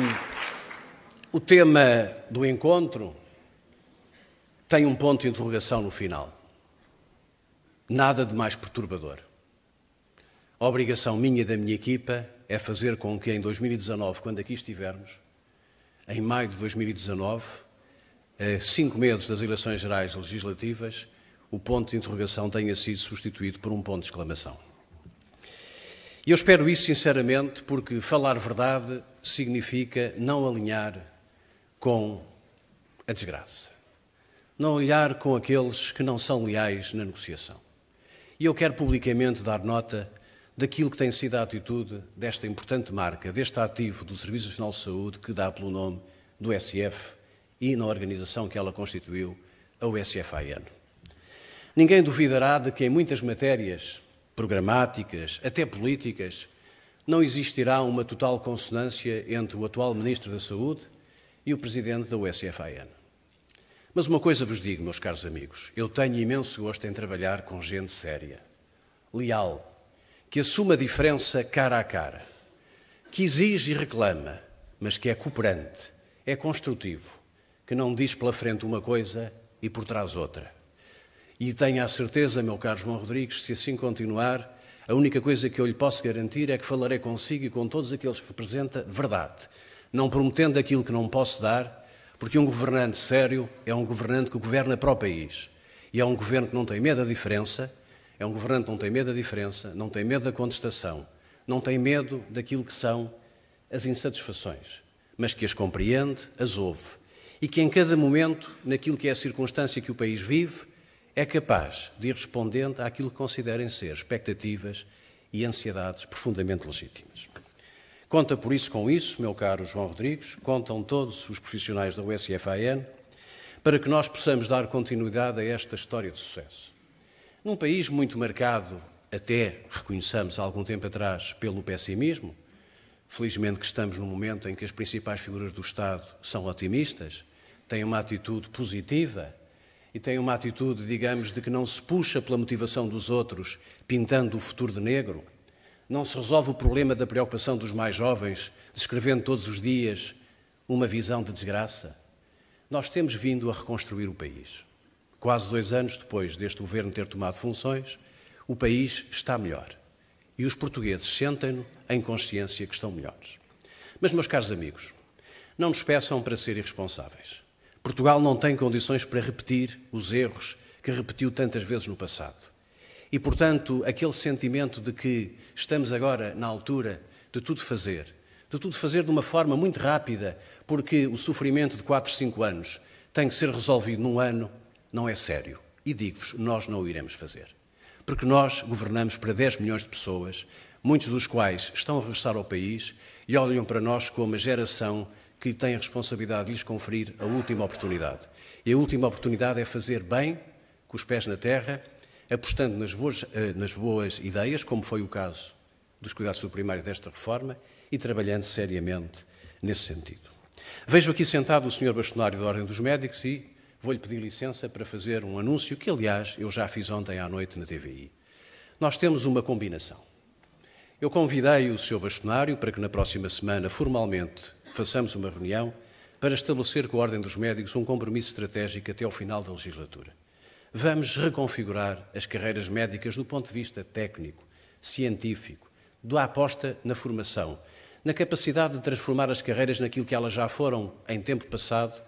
o tema do encontro tem um ponto de interrogação no final. Nada de mais perturbador. A obrigação minha e da minha equipa é fazer com que em 2019, quando aqui estivermos, em maio de 2019, a 5 meses das eleições gerais legislativas, o ponto de interrogação tenha sido substituído por um ponto de exclamação. E eu espero isso sinceramente porque falar verdade significa não alinhar com a desgraça, não alinhar com aqueles que não são leais na negociação. E eu quero publicamente dar nota daquilo que tem sido a atitude desta importante marca, deste ativo do Serviço Nacional de Saúde, que dá pelo nome do SF e na organização que ela constituiu, a USF-AN. Ninguém duvidará de que em muitas matérias programáticas, até políticas, não existirá uma total consonância entre o atual Ministro da Saúde e o Presidente da USF-AN. Mas uma coisa vos digo, meus caros amigos, eu tenho imenso gosto em trabalhar com gente séria, leal, que assume a diferença cara a cara, que exige e reclama, mas que é cooperante, é construtivo, que não diz pela frente uma coisa e por trás outra. E tenha a certeza, meu caro João Rodrigues, se assim continuar, a única coisa que eu lhe posso garantir é que falarei consigo e com todos aqueles que representa verdade, não prometendo aquilo que não posso dar, porque um governante sério é um governante que governa para o país. E é um governo que não tem medo da diferença, é um governante que não tem medo da diferença, não tem medo da contestação, não tem medo daquilo que são as insatisfações, mas que as compreende, as ouve. E que em cada momento, naquilo que é a circunstância que o país vive, é capaz de ir respondendo àquilo que considerem ser expectativas e ansiedades profundamente legítimas. Conta por isso com isso, meu caro João Rodrigues, contam todos os profissionais da USF-AN, para que nós possamos dar continuidade a esta história de sucesso. Num país muito marcado, até reconheçamos há algum tempo atrás, pelo pessimismo, felizmente que estamos num momento em que as principais figuras do Estado são otimistas, têm uma atitude positiva e têm uma atitude, digamos, de que não se puxa pela motivação dos outros, pintando o futuro de negro. Não se resolve o problema da preocupação dos mais jovens, descrevendo todos os dias uma visão de desgraça. Nós temos vindo a reconstruir o país. Quase 2 anos depois deste governo ter tomado funções, o país está melhor. E os portugueses sentem-no em consciência que estão melhores. Mas, meus caros amigos, não nos peçam para ser irresponsáveis. Portugal não tem condições para repetir os erros que repetiu tantas vezes no passado. E, portanto, aquele sentimento de que estamos agora na altura de tudo fazer de uma forma muito rápida, porque o sofrimento de 4, 5 anos tem que ser resolvido num ano, não é sério. E digo-vos, nós não o iremos fazer. Porque nós governamos para 10 milhões de pessoas, muitos dos quais estão a regressar ao país e olham para nós como uma geração que tem a responsabilidade de lhes conferir a última oportunidade. E a última oportunidade é fazer bem, com os pés na terra, apostando nas boas ideias, como foi o caso dos cuidados primários desta reforma, e trabalhando seriamente nesse sentido. Vejo aqui sentado o Sr. Bastonário da Ordem dos Médicos e vou-lhe pedir licença para fazer um anúncio que, aliás, eu já fiz ontem à noite na TVI. Nós temos uma combinação. Eu convidei o Sr. Bastonário para que na próxima semana, formalmente, façamos uma reunião para estabelecer com a Ordem dos Médicos um compromisso estratégico até ao final da legislatura. Vamos reconfigurar as carreiras médicas do ponto de vista técnico, científico, da aposta na formação, na capacidade de transformar as carreiras naquilo que elas já foram em tempo passado,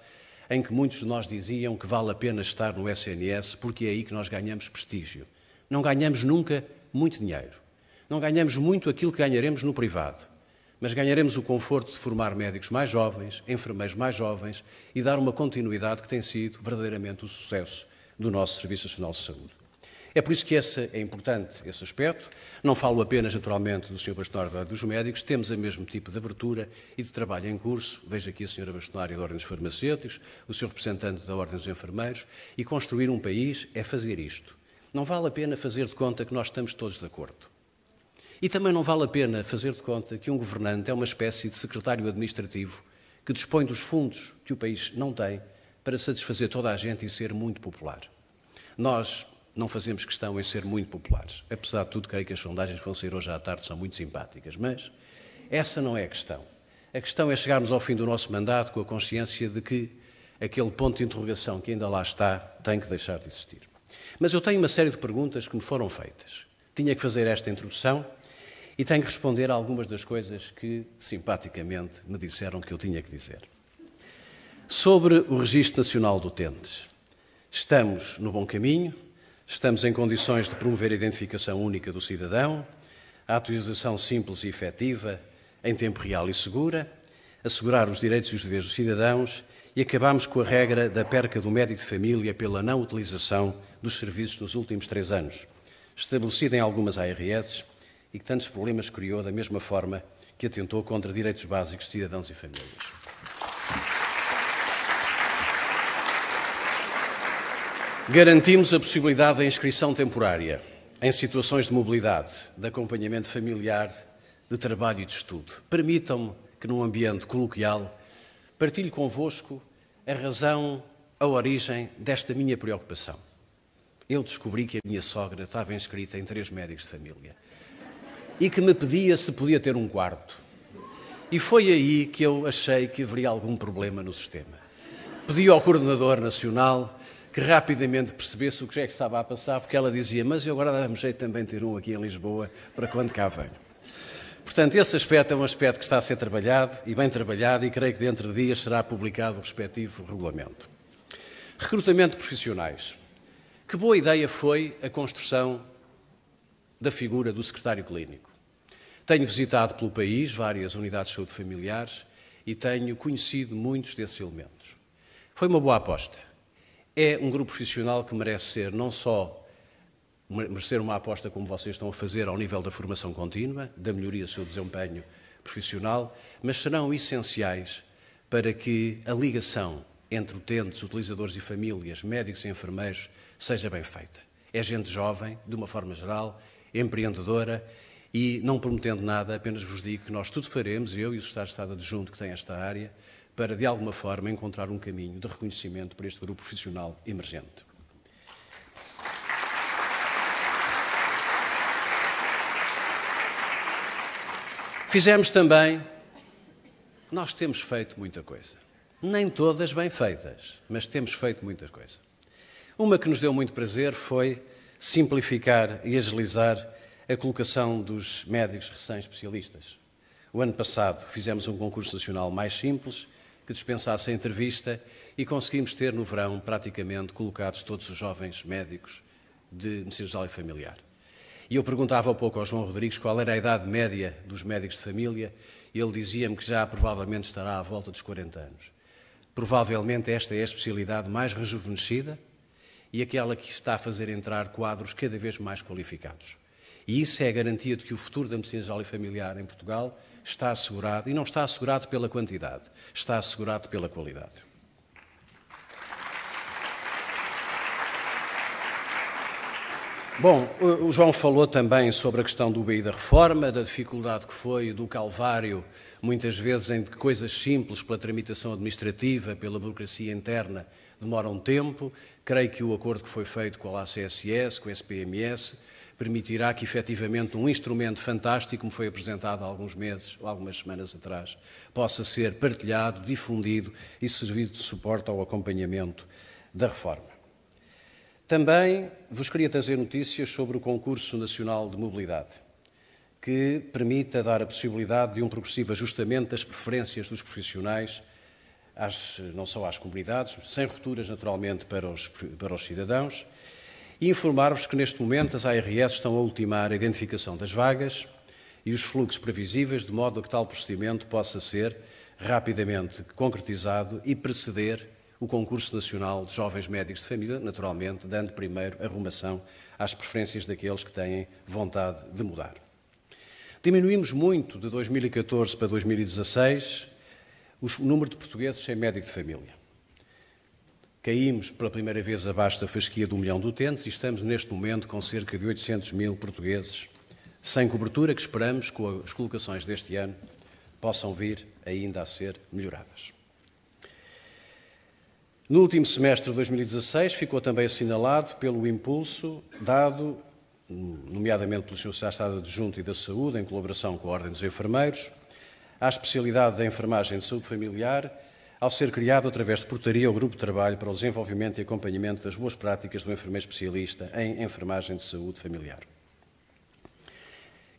em que muitos de nós diziam que vale a pena estar no SNS porque é aí que nós ganhamos prestígio. Não ganhamos nunca muito dinheiro. Não ganhamos muito aquilo que ganharemos no privado. Mas ganharemos o conforto de formar médicos mais jovens, enfermeiros mais jovens e dar uma continuidade que tem sido verdadeiramente o sucesso do nosso Serviço Nacional de Saúde. É por isso que é importante esse aspecto. Não falo apenas, naturalmente, do Sr. Bastonário dos médicos, temos o mesmo tipo de abertura e de trabalho em curso. Vejo aqui a Sra. Bastonária da Ordem dos Farmacêuticos, o Sr. Representante da Ordem dos Enfermeiros, e construir um país é fazer isto. Não vale a pena fazer de conta que nós estamos todos de acordo. E também não vale a pena fazer de conta que um governante é uma espécie de secretário administrativo que dispõe dos fundos que o país não tem para satisfazer toda a gente e ser muito popular. Nós não fazemos questão em ser muito populares. Apesar de tudo, creio que as sondagens que vão sair hoje à tarde são muito simpáticas, mas essa não é a questão. A questão é chegarmos ao fim do nosso mandato com a consciência de que aquele ponto de interrogação que ainda lá está tem que deixar de existir. Mas eu tenho uma série de perguntas que me foram feitas. Tinha que fazer esta introdução e tenho que responder a algumas das coisas que, simpaticamente, me disseram que eu tinha que dizer. Sobre o Registro Nacional de Utentes. Estamos no bom caminho. Estamos em condições de promover a identificação única do cidadão, a atualização simples e efetiva, em tempo real e segura, assegurar os direitos e os deveres dos cidadãos e acabamos com a regra da perca do médico de família pela não utilização dos serviços nos últimos 3 anos, estabelecida em algumas ARS e que tantos problemas criou da mesma forma que atentou contra direitos básicos de cidadãos e famílias. Garantimos a possibilidade da inscrição temporária em situações de mobilidade, de acompanhamento familiar, de trabalho e de estudo. Permitam-me que, num ambiente coloquial, partilhe convosco a razão, a origem desta minha preocupação. Eu descobri que a minha sogra estava inscrita em 3 médicos de família e que me pedia se podia ter um quarto. E foi aí que eu achei que haveria algum problema no sistema. Pedi ao coordenador nacional que rapidamente percebesse o que é que estava a passar, porque ela dizia, mas eu agora dá-me jeito também ter um aqui em Lisboa para quando cá venho. Portanto, esse aspecto é um aspecto que está a ser trabalhado, e bem trabalhado, e creio que dentro de dias será publicado o respectivo regulamento. Recrutamento de profissionais. Que boa ideia foi a construção da figura do secretário clínico. Tenho visitado pelo país várias unidades de saúde familiares e tenho conhecido muitos desses elementos. Foi uma boa aposta. É um grupo profissional que merece ser não só merecer uma aposta como vocês estão a fazer ao nível da formação contínua, da melhoria do seu desempenho profissional, mas serão essenciais para que a ligação entre utentes, utilizadores e famílias, médicos e enfermeiros, seja bem feita. É gente jovem, de uma forma geral, empreendedora e, não prometendo nada, apenas vos digo que nós tudo faremos, eu e o Secretário de Estado Adjunto que tem esta área, para, de alguma forma, encontrar um caminho de reconhecimento para este grupo profissional emergente. Fizemos também, nós temos feito muita coisa. Nem todas bem feitas, mas temos feito muita coisa. Uma que nos deu muito prazer foi simplificar e agilizar a colocação dos médicos recém-especialistas. O ano passado fizemos um concurso nacional mais simples, que dispensasse a entrevista e conseguimos ter no verão praticamente colocados todos os jovens médicos de medicina geral e familiar. E eu perguntava há pouco ao João Rodrigues qual era a idade média dos médicos de família e ele dizia-me que já provavelmente estará à volta dos 40 anos. Provavelmente esta é a especialidade mais rejuvenescida e aquela que está a fazer entrar quadros cada vez mais qualificados. E isso é a garantia de que o futuro da medicina geral e familiar em Portugal está assegurado, e não está assegurado pela quantidade, está assegurado pela qualidade. Bom, o João falou também sobre a questão do BI da reforma, da dificuldade que foi, do calvário, muitas vezes em que coisas simples, pela tramitação administrativa, pela burocracia interna, demoram tempo. Creio que o acordo que foi feito com a ACSS, com a SPMS, permitirá que, efetivamente, um instrumento fantástico, como foi apresentado há alguns meses ou algumas semanas atrás, possa ser partilhado, difundido e servir de suporte ao acompanhamento da reforma. Também vos queria trazer notícias sobre o Concurso Nacional de Mobilidade, que permita dar a possibilidade de um progressivo ajustamento das preferências dos profissionais, não só às comunidades, sem rupturas, naturalmente, para os cidadãos, e informar-vos que, neste momento, as ARS estão a ultimar a identificação das vagas e os fluxos previsíveis, de modo a que tal procedimento possa ser rapidamente concretizado e preceder o Concurso Nacional de Jovens Médicos de Família, naturalmente, dando primeiro arrumação às preferências daqueles que têm vontade de mudar. Diminuímos muito de 2014 para 2016 o número de portugueses sem médico de família. Caímos pela primeira vez abaixo da fasquia de 1 milhão de utentes e estamos neste momento com cerca de 800 mil portugueses sem cobertura, que esperamos que com as colocações deste ano possam vir ainda a ser melhoradas. No último semestre de 2016 ficou também assinalado pelo impulso dado, nomeadamente pelo Sr. Secretário de Estado Adjunto e da Saúde, em colaboração com a Ordem dos Enfermeiros, à especialidade da enfermagem de saúde familiar, ao ser criado, através de portaria, o Grupo de Trabalho para o Desenvolvimento e Acompanhamento das Boas Práticas do Enfermeiro Especialista em Enfermagem de Saúde Familiar.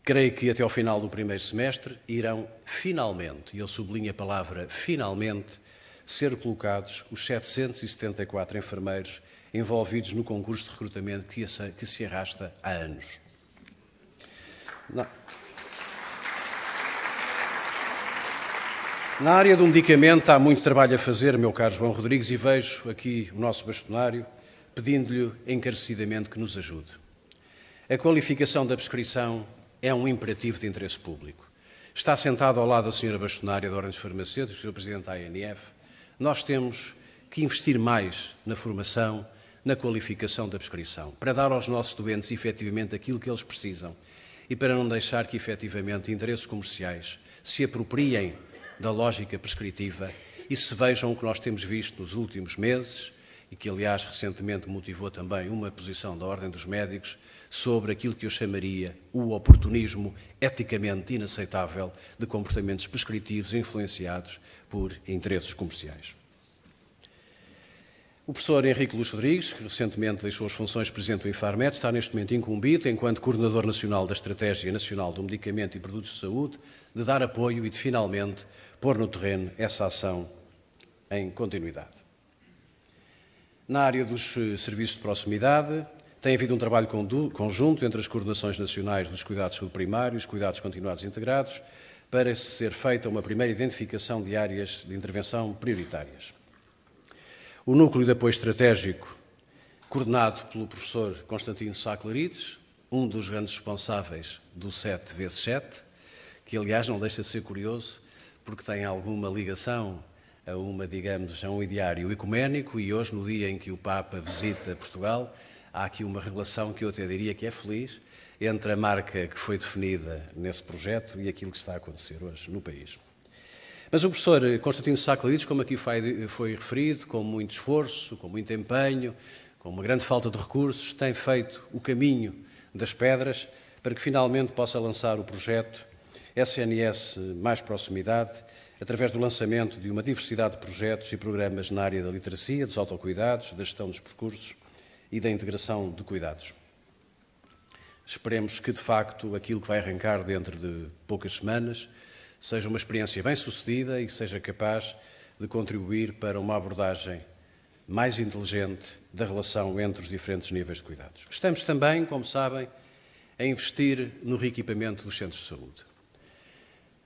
Creio que até ao final do primeiro semestre irão finalmente, e eu sublinho a palavra finalmente, ser colocados os 774 enfermeiros envolvidos no concurso de recrutamento que se arrasta há anos. Na área do medicamento há muito trabalho a fazer, meu caro João Rodrigues, e vejo aqui o nosso bastonário pedindo-lhe encarecidamente que nos ajude. A qualificação da prescrição é um imperativo de interesse público. Está sentado ao lado da senhora bastonária da Ordem dos Farmacêuticos, o Sr. Presidente da ANF. Nós temos que investir mais na formação, na qualificação da prescrição, para dar aos nossos doentes efetivamente aquilo que eles precisam e para não deixar que efetivamente interesses comerciais se apropriem da lógica prescritiva e se vejam o que nós temos visto nos últimos meses e que, aliás, recentemente motivou também uma posição da Ordem dos Médicos sobre aquilo que eu chamaria o oportunismo eticamente inaceitável de comportamentos prescritivos influenciados por interesses comerciais. O professor Henrique Luz Rodrigues, que recentemente deixou as funções de Presidente do Infarmed, está neste momento incumbido, enquanto Coordenador Nacional da Estratégia Nacional do Medicamento e Produtos de Saúde, de dar apoio e de, finalmente, pôr no terreno essa ação em continuidade. Na área dos serviços de proximidade, tem havido um trabalho conjunto entre as coordenações nacionais dos cuidados de saúde primários, cuidados continuados integrados, para ser feita uma primeira identificação de áreas de intervenção prioritárias. O Núcleo de Apoio Estratégico, coordenado pelo professor Constantino Sá Clarides, um dos grandes responsáveis do 7x7, que, aliás, não deixa de ser curioso, porque tem alguma ligação a um ideário ecuménico e hoje, no dia em que o Papa visita Portugal, há aqui uma relação que eu até diria que é feliz entre a marca que foi definida nesse projeto e aquilo que está a acontecer hoje no país. Mas o professor Constantino Sá Clarides, como aqui foi referido, com muito esforço, com muito empenho, com uma grande falta de recursos, tem feito o caminho das pedras para que finalmente possa lançar o projeto SNS Mais Proximidade, através do lançamento de uma diversidade de projetos e programas na área da literacia, dos autocuidados, da gestão dos percursos e da integração de cuidados. Esperemos que, de facto, aquilo que vai arrancar dentro de poucas semanas seja uma experiência bem-sucedida e que seja capaz de contribuir para uma abordagem mais inteligente da relação entre os diferentes níveis de cuidados. Estamos também, como sabem, a investir no reequipamento dos centros de saúde.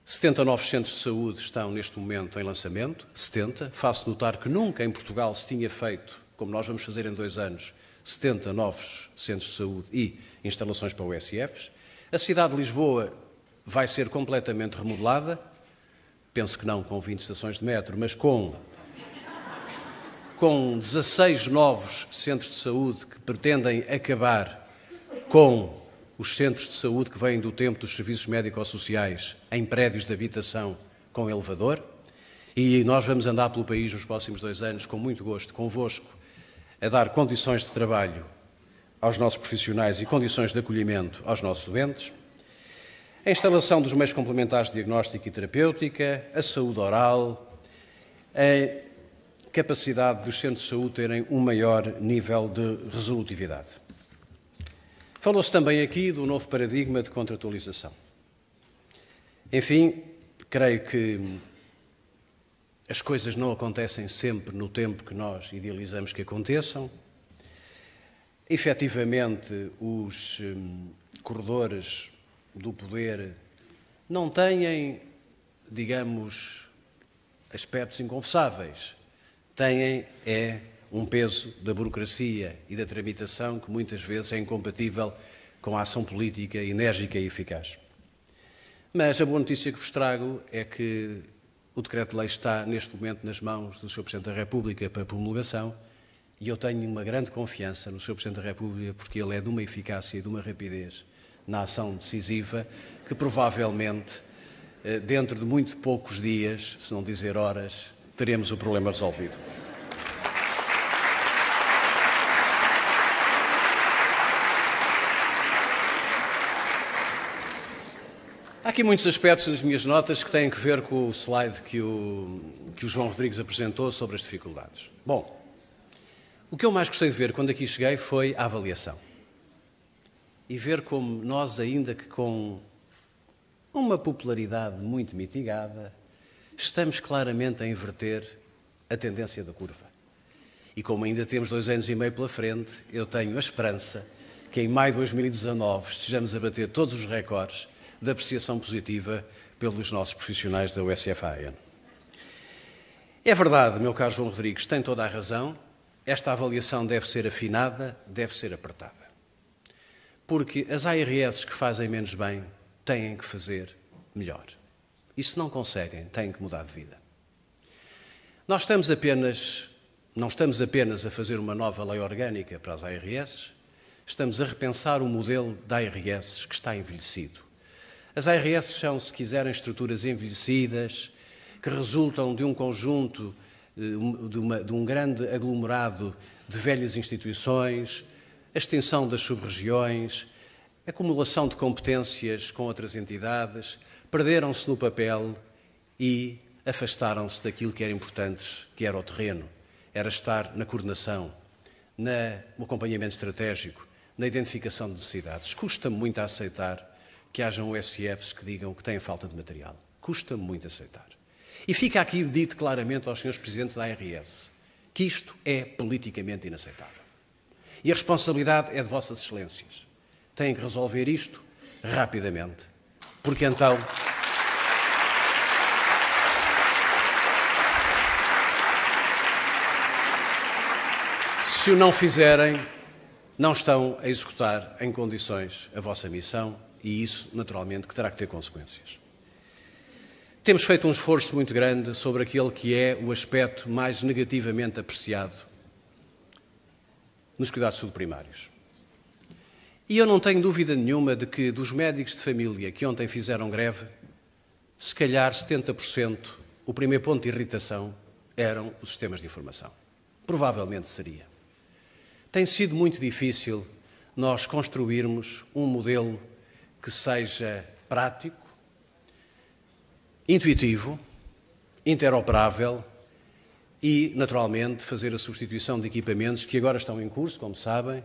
70 novos centros de saúde estão neste momento em lançamento, 70. Faço notar que nunca em Portugal se tinha feito, como nós vamos fazer em 2 anos, 70 novos centros de saúde e instalações para USFs. A cidade de Lisboa vai ser completamente remodelada, penso que não com 20 estações de metro, mas com 16 novos centros de saúde que pretendem acabar com os centros de saúde que vêm do tempo dos serviços médico-sociais em prédios de habitação com elevador. E nós vamos andar pelo país nos próximos 2 anos, com muito gosto, convosco, a dar condições de trabalho aos nossos profissionais e condições de acolhimento aos nossos doentes. A instalação dos meios complementares de diagnóstico e terapêutica, a saúde oral, a capacidade dos centros de saúde terem um maior nível de resolutividade. Falou-se também aqui do novo paradigma de contratualização. Enfim, creio que as coisas não acontecem sempre no tempo que nós idealizamos que aconteçam. Efetivamente, os corredores do poder não têm, digamos, aspectos inconfessáveis. Têm um peso da burocracia e da tramitação que muitas vezes é incompatível com a ação política enérgica e eficaz. Mas a boa notícia que vos trago é que o decreto-lei está neste momento nas mãos do Sr. Presidente da República para promulgação e eu tenho uma grande confiança no Sr. Presidente da República porque ele é de uma eficácia e de uma rapidez na ação decisiva que provavelmente dentro de muito poucos dias, se não dizer horas, teremos o problema resolvido. Há aqui muitos aspectos das minhas notas que têm que ver com o slide que o João Rodrigues apresentou sobre as dificuldades. Bom, o que eu mais gostei de ver quando aqui cheguei foi a avaliação. E ver como nós, ainda que com uma popularidade muito mitigada, estamos claramente a inverter a tendência da curva. E como ainda temos 2 anos e meio pela frente, eu tenho a esperança que em maio de 2019 estejamos a bater todos os recordes de apreciação positiva pelos nossos profissionais da USF-AEN. É verdade, meu caro João Rodrigues, tem toda a razão, esta avaliação deve ser afinada, deve ser apertada. Porque as ARS que fazem menos bem têm que fazer melhor. E se não conseguem, têm que mudar de vida. Não estamos apenas a fazer uma nova lei orgânica para as ARS, estamos a repensar o modelo de ARS que está envelhecido. As ARS são, se quiserem, estruturas envelhecidas, que resultam de um conjunto, de um grande aglomerado de velhas instituições, a extensão das sub-regiões, a acumulação de competências com outras entidades, perderam-se no papel e afastaram-se daquilo que era importante, que era o terreno, era estar na coordenação, no acompanhamento estratégico, na identificação de necessidades. Custa-me muito a aceitar que hajam USFs que digam que têm falta de material. Custa-me muito aceitar. E fica aqui dito claramente aos senhores presidentes da ARS que isto é politicamente inaceitável. E a responsabilidade é de vossas excelências. Têm que resolver isto rapidamente, porque então se o não fizerem, não estão a executar em condições a vossa missão e isso, naturalmente, que terá que ter consequências. Temos feito um esforço muito grande sobre aquele que é o aspecto mais negativamente apreciado nos cuidados de saúde primários. E eu não tenho dúvida nenhuma de que dos médicos de família que ontem fizeram greve, se calhar 70%, o primeiro ponto de irritação eram os sistemas de informação. Provavelmente seria. Tem sido muito difícil nós construirmos um modelo que seja prático, intuitivo, interoperável e, naturalmente, fazer a substituição de equipamentos que agora estão em curso, como sabem,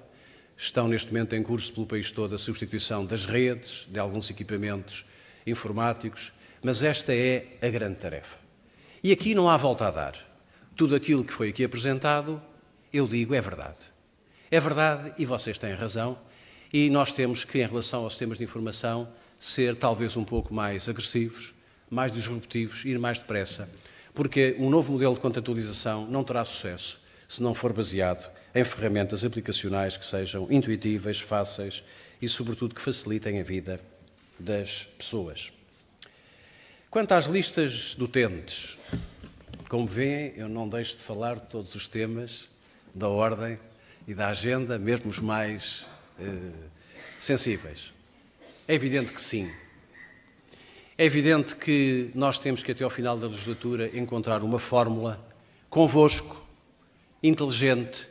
estão neste momento em curso pelo país todo a substituição das redes, de alguns equipamentos informáticos, mas esta é a grande tarefa. E aqui não há volta a dar. Tudo aquilo que foi aqui apresentado, eu digo, é verdade. É verdade e vocês têm razão e nós temos que, em relação aos sistemas de informação, ser talvez um pouco mais agressivos, mais disruptivos, ir mais depressa, porque um novo modelo de contratualização não terá sucesso se não for baseado em ferramentas aplicacionais que sejam intuitivas, fáceis e, sobretudo, que facilitem a vida das pessoas. Quanto às listas de utentes, como veem, eu não deixo de falar de todos os temas da ordem e da agenda, mesmo os mais sensíveis. É evidente que sim. É evidente que nós temos que, até ao final da legislatura, encontrar uma fórmula convosco, inteligente,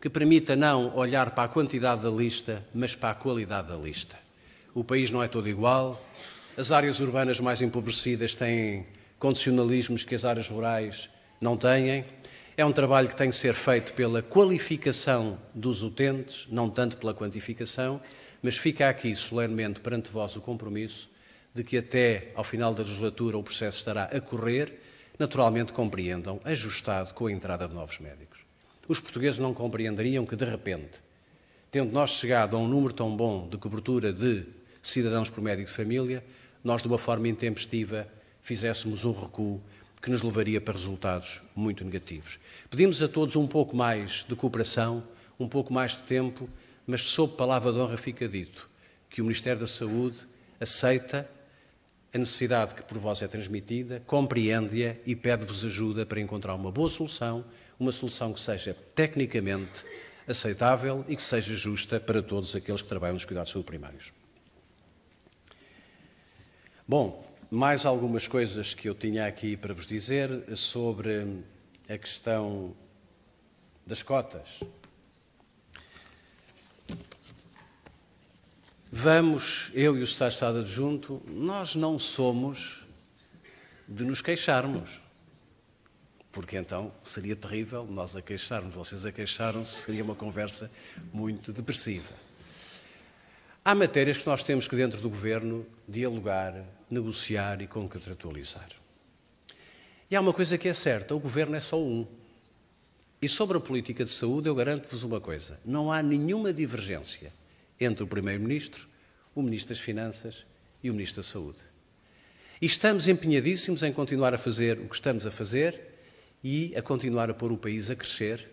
que permita não olhar para a quantidade da lista, mas para a qualidade da lista. O país não é todo igual, as áreas urbanas mais empobrecidas têm condicionalismos que as áreas rurais não têm. É um trabalho que tem que ser feito pela qualificação dos utentes, não tanto pela quantificação, mas fica aqui solenemente perante vós o compromisso de que até ao final da legislatura o processo estará a correr, naturalmente compreendam, ajustado com a entrada de novos médicos. Os portugueses não compreenderiam que, de repente, tendo nós chegado a um número tão bom de cobertura de cidadãos por médico de família, nós, de uma forma intempestiva, fizéssemos um recuo que nos levaria para resultados muito negativos. Pedimos a todos um pouco mais de cooperação, um pouco mais de tempo, mas sob palavra de honra fica dito que o Ministério da Saúde aceita a necessidade que por vós é transmitida, compreende-a e pede-vos ajuda para encontrar uma boa solução, uma solução que seja tecnicamente aceitável e que seja justa para todos aqueles que trabalham nos cuidados de saúde primários. Bom, mais algumas coisas que eu tinha aqui para vos dizer sobre a questão das cotas. Eu e o Secretário de Estado Adjunto, nós não somos de nos queixarmos, porque então seria terrível nós a queixarmos, vocês a queixaram-se, seria uma conversa muito depressiva. Há matérias que nós temos que, dentro do Governo, dialogar, negociar e contratualizar. E há uma coisa que é certa, o Governo é só um. E sobre a política de saúde, eu garanto-vos uma coisa, não há nenhuma divergência entre o Primeiro-Ministro, o Ministro das Finanças e o Ministro da Saúde. E estamos empenhadíssimos em continuar a fazer o que estamos a fazer e a continuar a pôr o país a crescer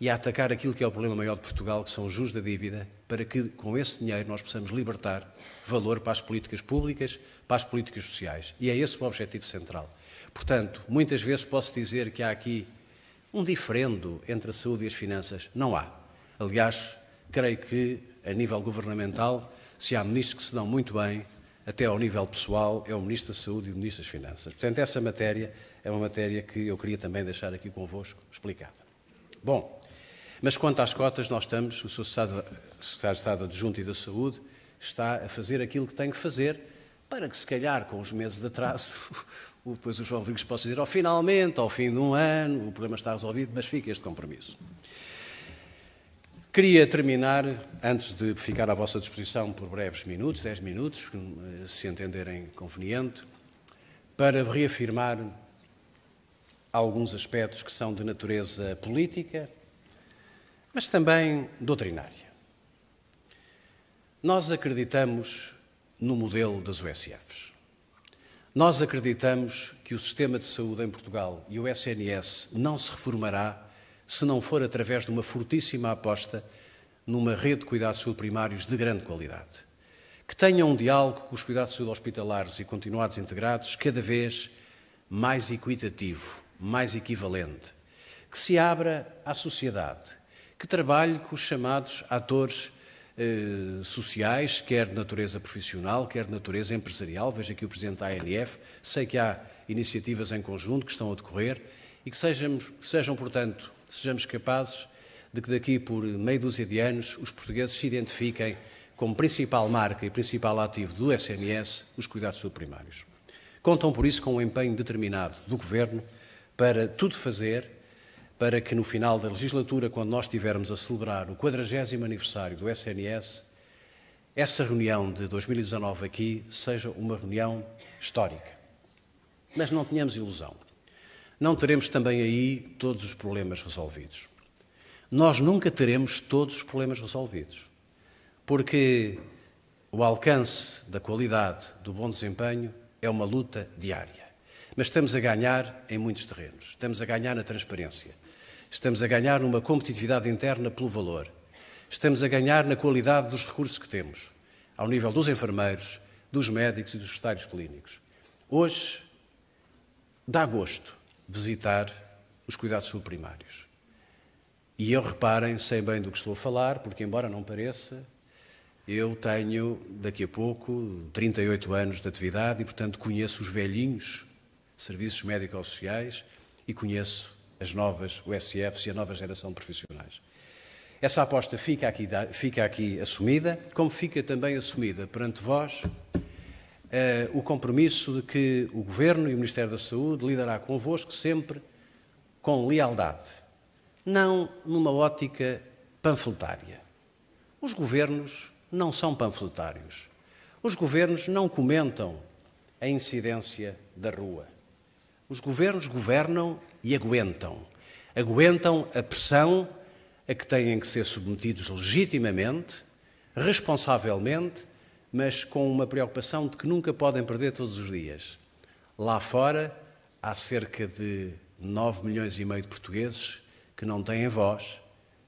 e a atacar aquilo que é o problema maior de Portugal, que são os juros da dívida, para que com esse dinheiro nós possamos libertar valor para as políticas públicas, para as políticas sociais. E é esse o objetivo central. Portanto, muitas vezes posso dizer que há aqui um diferendo entre a saúde e as finanças. Não há. Aliás, creio que, a nível governamental, se há ministros que se dão muito bem, até ao nível pessoal, é o Ministro da Saúde e o Ministro das Finanças. Portanto, essa matéria é uma matéria que eu queria também deixar aqui convosco explicada. Bom, mas quanto às cotas, nós estamos, o Sr. Secretário de Estado Adjunto e da Saúde está a fazer aquilo que tem que fazer para que, se calhar, com os meses de atraso, depois o João Rodrigues possa dizer, finalmente, ao fim de um ano, o problema está resolvido, mas fica este compromisso. Queria terminar, antes de ficar à vossa disposição por breves minutos, 10 minutos, se entenderem conveniente, para reafirmar alguns aspectos que são de natureza política, mas também doutrinária. Nós acreditamos no modelo das USFs. Nós acreditamos que o sistema de saúde em Portugal e o SNS não se reformará se não for através de uma fortíssima aposta numa rede de cuidados de saúde primários de grande qualidade, que tenha um diálogo com os cuidados de saúde hospitalares e continuados integrados cada vez mais equitativo, mais equivalente, que se abra à sociedade, que trabalhe com os chamados atores sociais, quer de natureza profissional, quer de natureza empresarial. Vejo aqui o Presidente da ANF, sei que há iniciativas em conjunto que estão a decorrer e que sejamos capazes de que daqui por meia dúzia de anos os portugueses se identifiquem como principal marca e principal ativo do SNS os cuidados de saúde primários. Contam por isso com um empenho determinado do Governo para tudo fazer para que no final da legislatura, quando nós estivermos a celebrar o 40º aniversário do SNS, essa reunião de 2019 aqui seja uma reunião histórica. Mas não tenhamos ilusão. Não teremos também aí todos os problemas resolvidos. Nós nunca teremos todos os problemas resolvidos, porque o alcance da qualidade, do bom desempenho, é uma luta diária. Mas estamos a ganhar em muitos terrenos. Estamos a ganhar na transparência. Estamos a ganhar numa competitividade interna pelo valor. Estamos a ganhar na qualidade dos recursos que temos, ao nível dos enfermeiros, dos médicos e dos secretários clínicos. Hoje, dá gosto visitar os cuidados de saúde primários. E eu, reparem, sei bem do que estou a falar, porque, embora não pareça, eu tenho, daqui a pouco, 38 anos de atividade e, portanto, conheço os velhinhos serviços médico-sociais e conheço as novas USFs e a nova geração de profissionais. Essa aposta fica aqui assumida, como fica também assumida perante vós o compromisso de que o Governo e o Ministério da Saúde lidará convosco sempre com lealdade, não numa ótica panfletária. Os governos não são panfletários. Os governos não comentam a incidência da rua. Os governos governam e aguentam. Aguentam a pressão a que têm que ser submetidos legitimamente, responsavelmente, mas com uma preocupação de que nunca podem perder todos os dias. Lá fora há cerca de 9 milhões e meio de portugueses que não têm voz,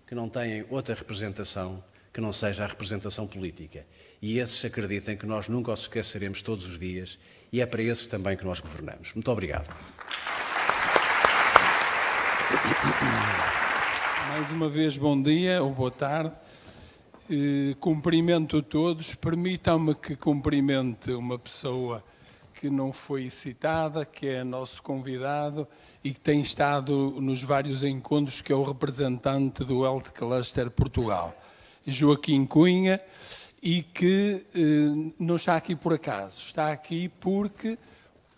que não têm outra representação que não seja a representação política. E esses acreditem que nós nunca os esqueceremos todos os dias e é para esses também que nós governamos. Muito obrigado. Mais uma vez, bom dia ou boa tarde. Cumprimento todos. Permitam-me que cumprimente uma pessoa que não foi citada, que é nosso convidado e que tem estado nos vários encontros, que é o representante do Health Cluster Portugal, Joaquim Cunha, e que não está aqui por acaso, está aqui porque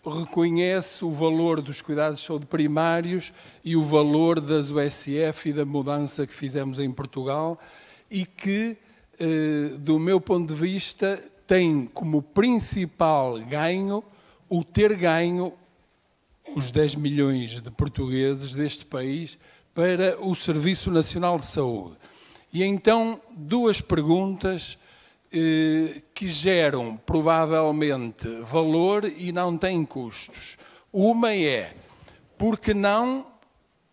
reconhece o valor dos cuidados de saúde primários e o valor das USF e da mudança que fizemos em Portugal e que, do meu ponto de vista, tem como principal ganho o ter ganho os 10 milhões de portugueses deste país para o Serviço Nacional de Saúde. E então, duas perguntas que geram provavelmente valor e não têm custos. Uma é, por que não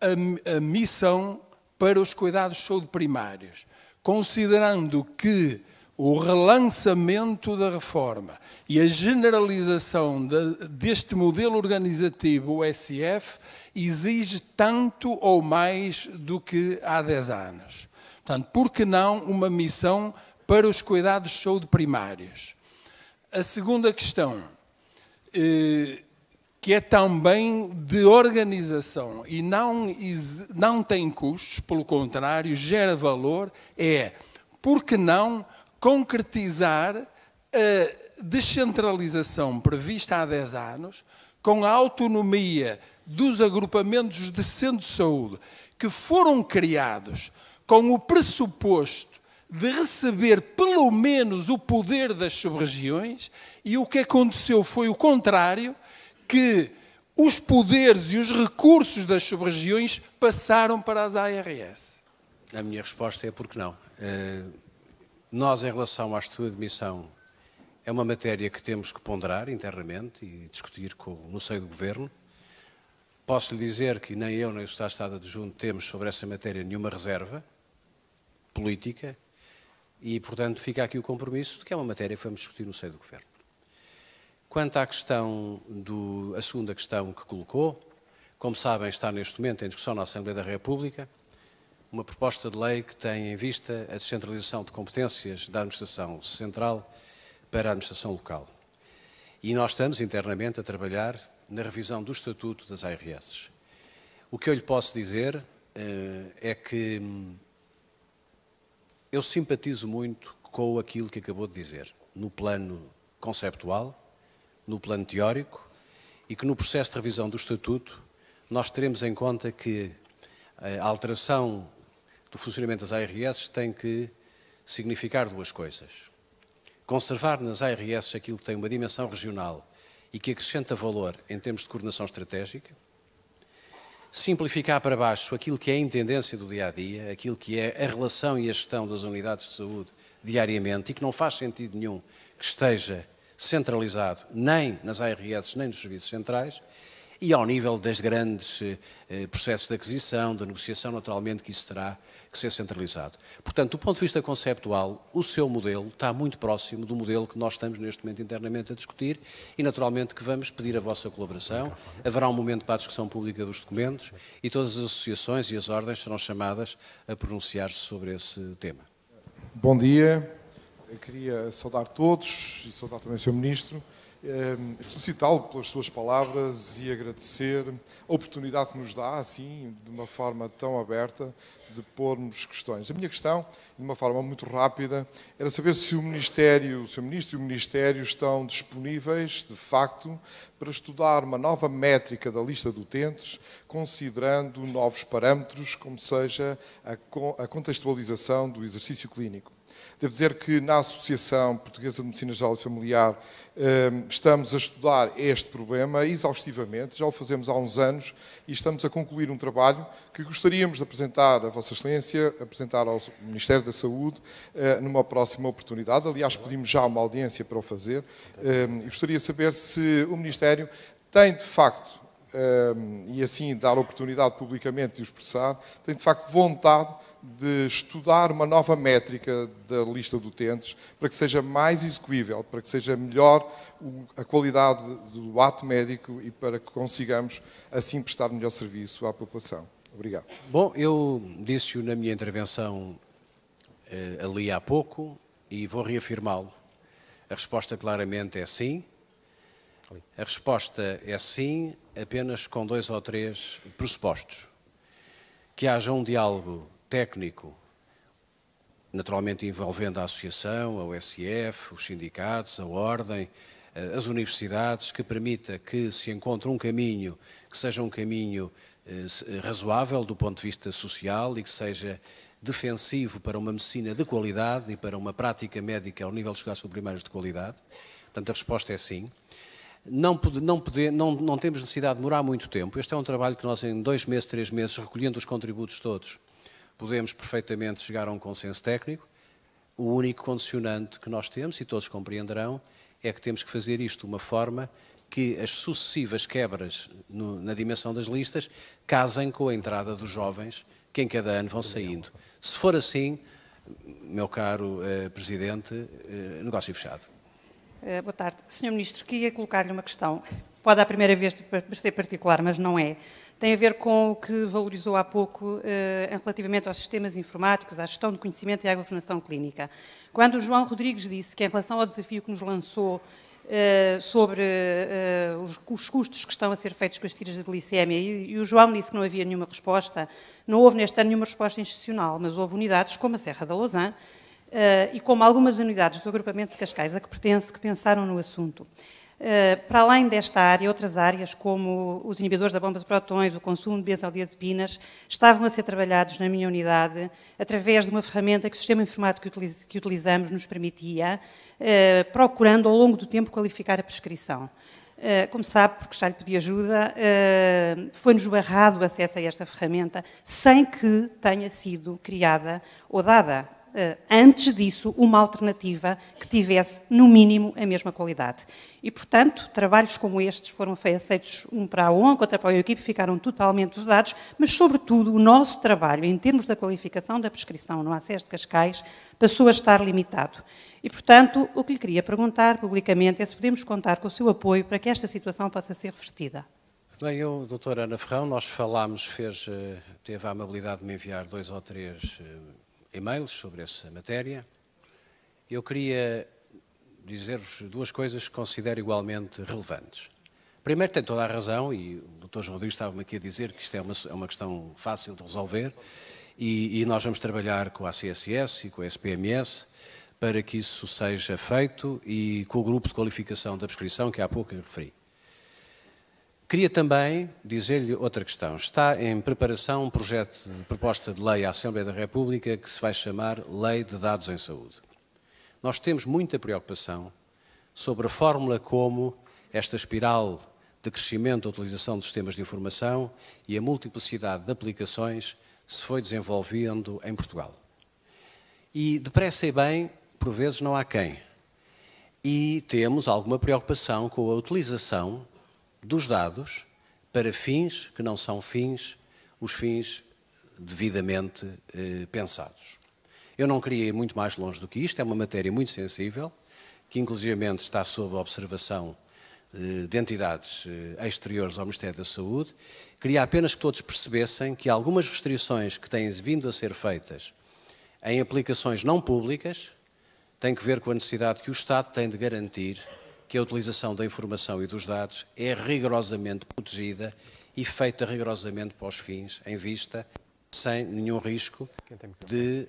a missão para os cuidados de saúde primários? Considerando que o relançamento da reforma e a generalização deste modelo organizativo USF exige tanto ou mais do que há 10 anos. Portanto, por que não uma missão para os cuidados de saúde primários? A segunda questão, que é também de organização e não tem custos, pelo contrário, gera valor, é por que não concretizar a descentralização prevista há 10 anos, com a autonomia dos agrupamentos de centros de saúde que foram criados com o pressuposto de receber pelo menos o poder das sub-regiões, e o que aconteceu foi o contrário, que os poderes e os recursos das sub-regiões passaram para as ARS. A minha resposta é porque não. Nós, em relação à sua admissão, é uma matéria que temos que ponderar internamente e discutir no seio do Governo. Posso lhe dizer que nem eu nem o Secretário de Estado Adjunto temos sobre essa matéria nenhuma reserva política e, portanto, fica aqui o compromisso de que é uma matéria que vamos discutir no seio do Governo. Quanto à questão a segunda questão que colocou, como sabem, está neste momento em discussão na Assembleia da República uma proposta de lei que tem em vista a descentralização de competências da administração central para a administração local. E nós estamos internamente a trabalhar na revisão do Estatuto das ARS. O que eu lhe posso dizer é que eu simpatizo muito com aquilo que acabou de dizer, no plano conceptual, no plano teórico, e que no processo de revisão do Estatuto nós teremos em conta que a alteração do funcionamento das ARS tem que significar duas coisas. Conservar nas ARS aquilo que tem uma dimensão regional e que acrescenta valor em termos de coordenação estratégica, simplificar para baixo aquilo que é a intendência do dia-a-dia, aquilo que é a relação e a gestão das unidades de saúde diariamente e que não faz sentido nenhum que esteja centralizado nem nas ARS nem nos serviços centrais, e ao nível dos grandes processos de aquisição, de negociação, naturalmente que isso terá que ser centralizado. Portanto, do ponto de vista conceptual, o seu modelo está muito próximo do modelo que nós estamos neste momento internamente a discutir e, naturalmente, que vamos pedir a vossa colaboração. Haverá um momento para a discussão pública dos documentos e todas as associações e as ordens serão chamadas a pronunciar-se sobre esse tema. Bom dia. Eu queria saudar todos e saudar também o Sr. Ministro. Felicitá-lo pelas suas palavras e agradecer a oportunidade que nos dá, assim, de uma forma tão aberta, de pormos questões. A minha questão, de uma forma muito rápida, era saber se o Ministério, o Sr. Ministro e o Ministério estão disponíveis, de facto, para estudar uma nova métrica da lista de utentes, considerando novos parâmetros, como seja a contextualização do exercício clínico. Devo dizer que na Associação Portuguesa de Medicina Geral e Familiar estamos a estudar este problema exaustivamente, já o fazemos há uns anos e estamos a concluir um trabalho que gostaríamos de apresentar a Vossa Excelência, apresentar ao Ministério da Saúde numa próxima oportunidade. Aliás, pedimos já uma audiência para o fazer. Gostaria de saber se o Ministério tem, de facto, e assim dar oportunidade publicamente de o expressar, tem de facto vontade de estudar uma nova métrica da lista de utentes para que seja mais execuível, para que seja melhor a qualidade do ato médico e para que consigamos assim prestar melhor serviço à população. Obrigado. Bom, eu disse-o na minha intervenção ali há pouco e vou reafirmá-lo. A resposta claramente é sim. A resposta é sim, apenas com 2 ou 3 pressupostos. Que haja um diálogo técnico, naturalmente envolvendo a associação, a USF, os sindicatos, a ordem, as universidades, que permita que se encontre um caminho que seja um caminho razoável do ponto de vista social e que seja defensivo para uma medicina de qualidade e para uma prática médica ao nível dos cuidados primários de qualidade. Portanto, a resposta é sim. Não temos necessidade de demorar muito tempo. Este é um trabalho que nós, em 2 meses, 3 meses, recolhendo os contributos todos, podemos perfeitamente chegar a um consenso técnico. O único condicionante que nós temos, e todos compreenderão, é que temos que fazer isto de uma forma que as sucessivas quebras na dimensão das listas casem com a entrada dos jovens, que em cada ano vão saindo. Se for assim, meu caro Presidente, negócio fechado. Boa tarde. Sr. Ministro, queria colocar-lhe uma questão. Pode à primeira vez ser particular, mas não é. Tem a ver com o que valorizou há pouco relativamente aos sistemas informáticos, à gestão de conhecimento e à governação clínica. Quando o João Rodrigues disse que, em relação ao desafio que nos lançou sobre os custos que estão a ser feitos com as tiras de glicémia, e o João disse que não havia nenhuma resposta, não houve neste ano nenhuma resposta institucional, mas houve unidades como a Serra da Lousã, e como algumas unidades do agrupamento de Cascais a que pertence, que pensaram no assunto. Para além desta área, outras áreas, como os inibidores da bomba de prótons, o consumo de benzodiazepinas, estavam a ser trabalhados na minha unidade através de uma ferramenta que o sistema informático que utilizamos nos permitia, procurando ao longo do tempo qualificar a prescrição. Como sabe, porque já lhe pedi ajuda, foi-nos barrado o acesso a esta ferramenta sem que tenha sido criada ou dada antes disso, uma alternativa que tivesse, no mínimo, a mesma qualidade. E, portanto, trabalhos como estes foram feitos um para a ONC, outra para a equipe, ficaram totalmente vedados, mas, sobretudo, o nosso trabalho, em termos da qualificação da prescrição no ACES de Cascais, passou a estar limitado. E, portanto, o que lhe queria perguntar publicamente é se podemos contar com o seu apoio para que esta situação possa ser revertida. Bem, eu, doutora Ana Ferrão, nós falámos, teve a amabilidade de me enviar 2 ou 3 e-mails sobre essa matéria. Eu queria dizer-vos 2 coisas que considero igualmente relevantes. Primeiro, tem toda a razão, e o Dr. João Rodrigues estava-me aqui a dizer que isto é uma questão fácil de resolver, e nós vamos trabalhar com a CSS e com a SPMS para que isso seja feito e com o grupo de qualificação da prescrição que há pouco lhe referi. Queria também dizer-lhe outra questão. Está em preparação um projeto de proposta de lei à Assembleia da República que se vai chamar Lei de Dados em Saúde. Nós temos muita preocupação sobre a fórmula como esta espiral de crescimento da utilização dos sistemas de informação e a multiplicidade de aplicações se foi desenvolvendo em Portugal. E, depressa e bem, por vezes não há quem. E temos alguma preocupação com a utilização dos dados para fins que não são os fins devidamente pensados. Eu não queria ir muito mais longe do que isto, é uma matéria muito sensível, que inclusivamente está sob observação de entidades exteriores ao Ministério da Saúde. Queria apenas que todos percebessem que algumas restrições que têm vindo a ser feitas em aplicações não públicas têm que ver com a necessidade que o Estado tem de garantir que a utilização da informação e dos dados é rigorosamente protegida e feita rigorosamente para os fins em vista, sem nenhum risco de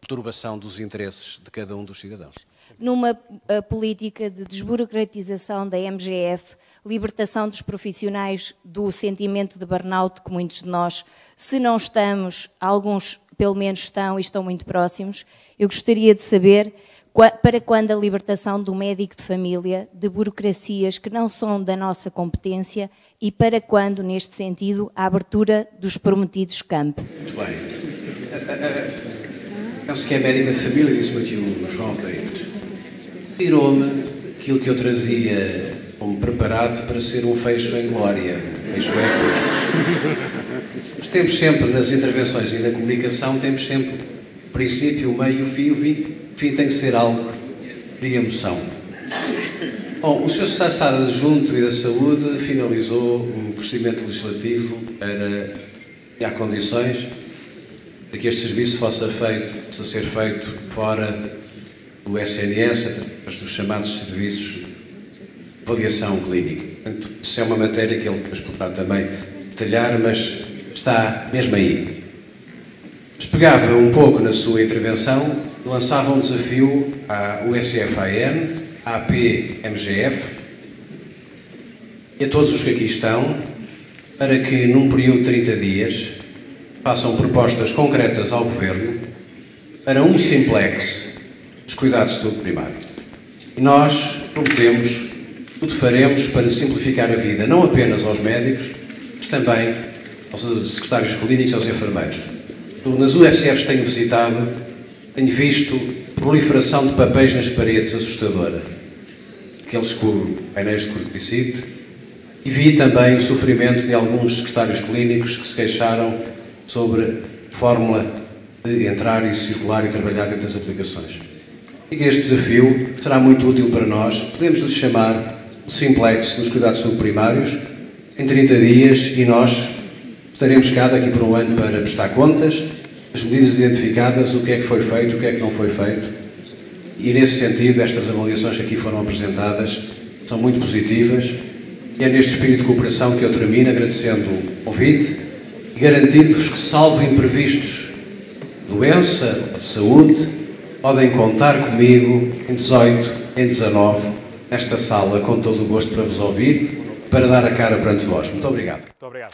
perturbação dos interesses de cada um dos cidadãos. Numa política de desburocratização da MGF, libertação dos profissionais do sentimento de burnout que muitos de nós, se não estamos, alguns pelo menos estão e estão muito próximos, eu gostaria de saber para quando a libertação do médico de família, de burocracias que não são da nossa competência e para quando, neste sentido, a abertura dos prometidos campi. Muito bem. Penso que é médica de família, disse-me aqui o João Pedro. Tirou-me aquilo que eu trazia como preparado para ser um fecho em glória. Fecho épico. Mas temos sempre, nas intervenções e na comunicação, temos sempre o princípio, o meio, o fim. O fim tem que ser algo de emoção. Bom, o Sr. Secretário Adjunto e da Saúde finalizou um procedimento legislativo para criar condições de que este serviço possa ser feito fora do SNS, através dos chamados serviços de avaliação clínica. Portanto, isso é uma matéria que ele depois poderá também detalhar, mas está mesmo aí. Mas pegava um pouco na sua intervenção, lançava um desafio à USF-AN, à AP-MGF e a todos os que aqui estão, para que num período de 30 dias façam propostas concretas ao Governo para um simplex dos cuidados de saúde primário. E nós prometemos, tudo faremos para simplificar a vida, não apenas aos médicos, mas também aos secretários clínicos e aos enfermeiros. Nas USFs tenho visitado, tenho visto proliferação de papéis nas paredes assustadora, aqueles com painéis de corticite, e vi também o sofrimento de alguns secretários clínicos que se queixaram sobre a fórmula de entrar e circular e trabalhar dentro das aplicações. E este desafio será muito útil para nós. Podemos lhe chamar o Simplex nos cuidados subprimários em 30 dias e nós estaremos cá daqui por um ano para prestar contas, as medidas identificadas, o que é que foi feito, o que é que não foi feito. E nesse sentido, estas avaliações que aqui foram apresentadas são muito positivas e é neste espírito de cooperação que eu termino agradecendo o convite e garantindo-vos que, salvo imprevistos de doença ou de saúde, podem contar comigo em 18, em 19, nesta sala, com todo o gosto para vos ouvir, para dar a cara perante vós. Muito obrigado. Muito obrigado.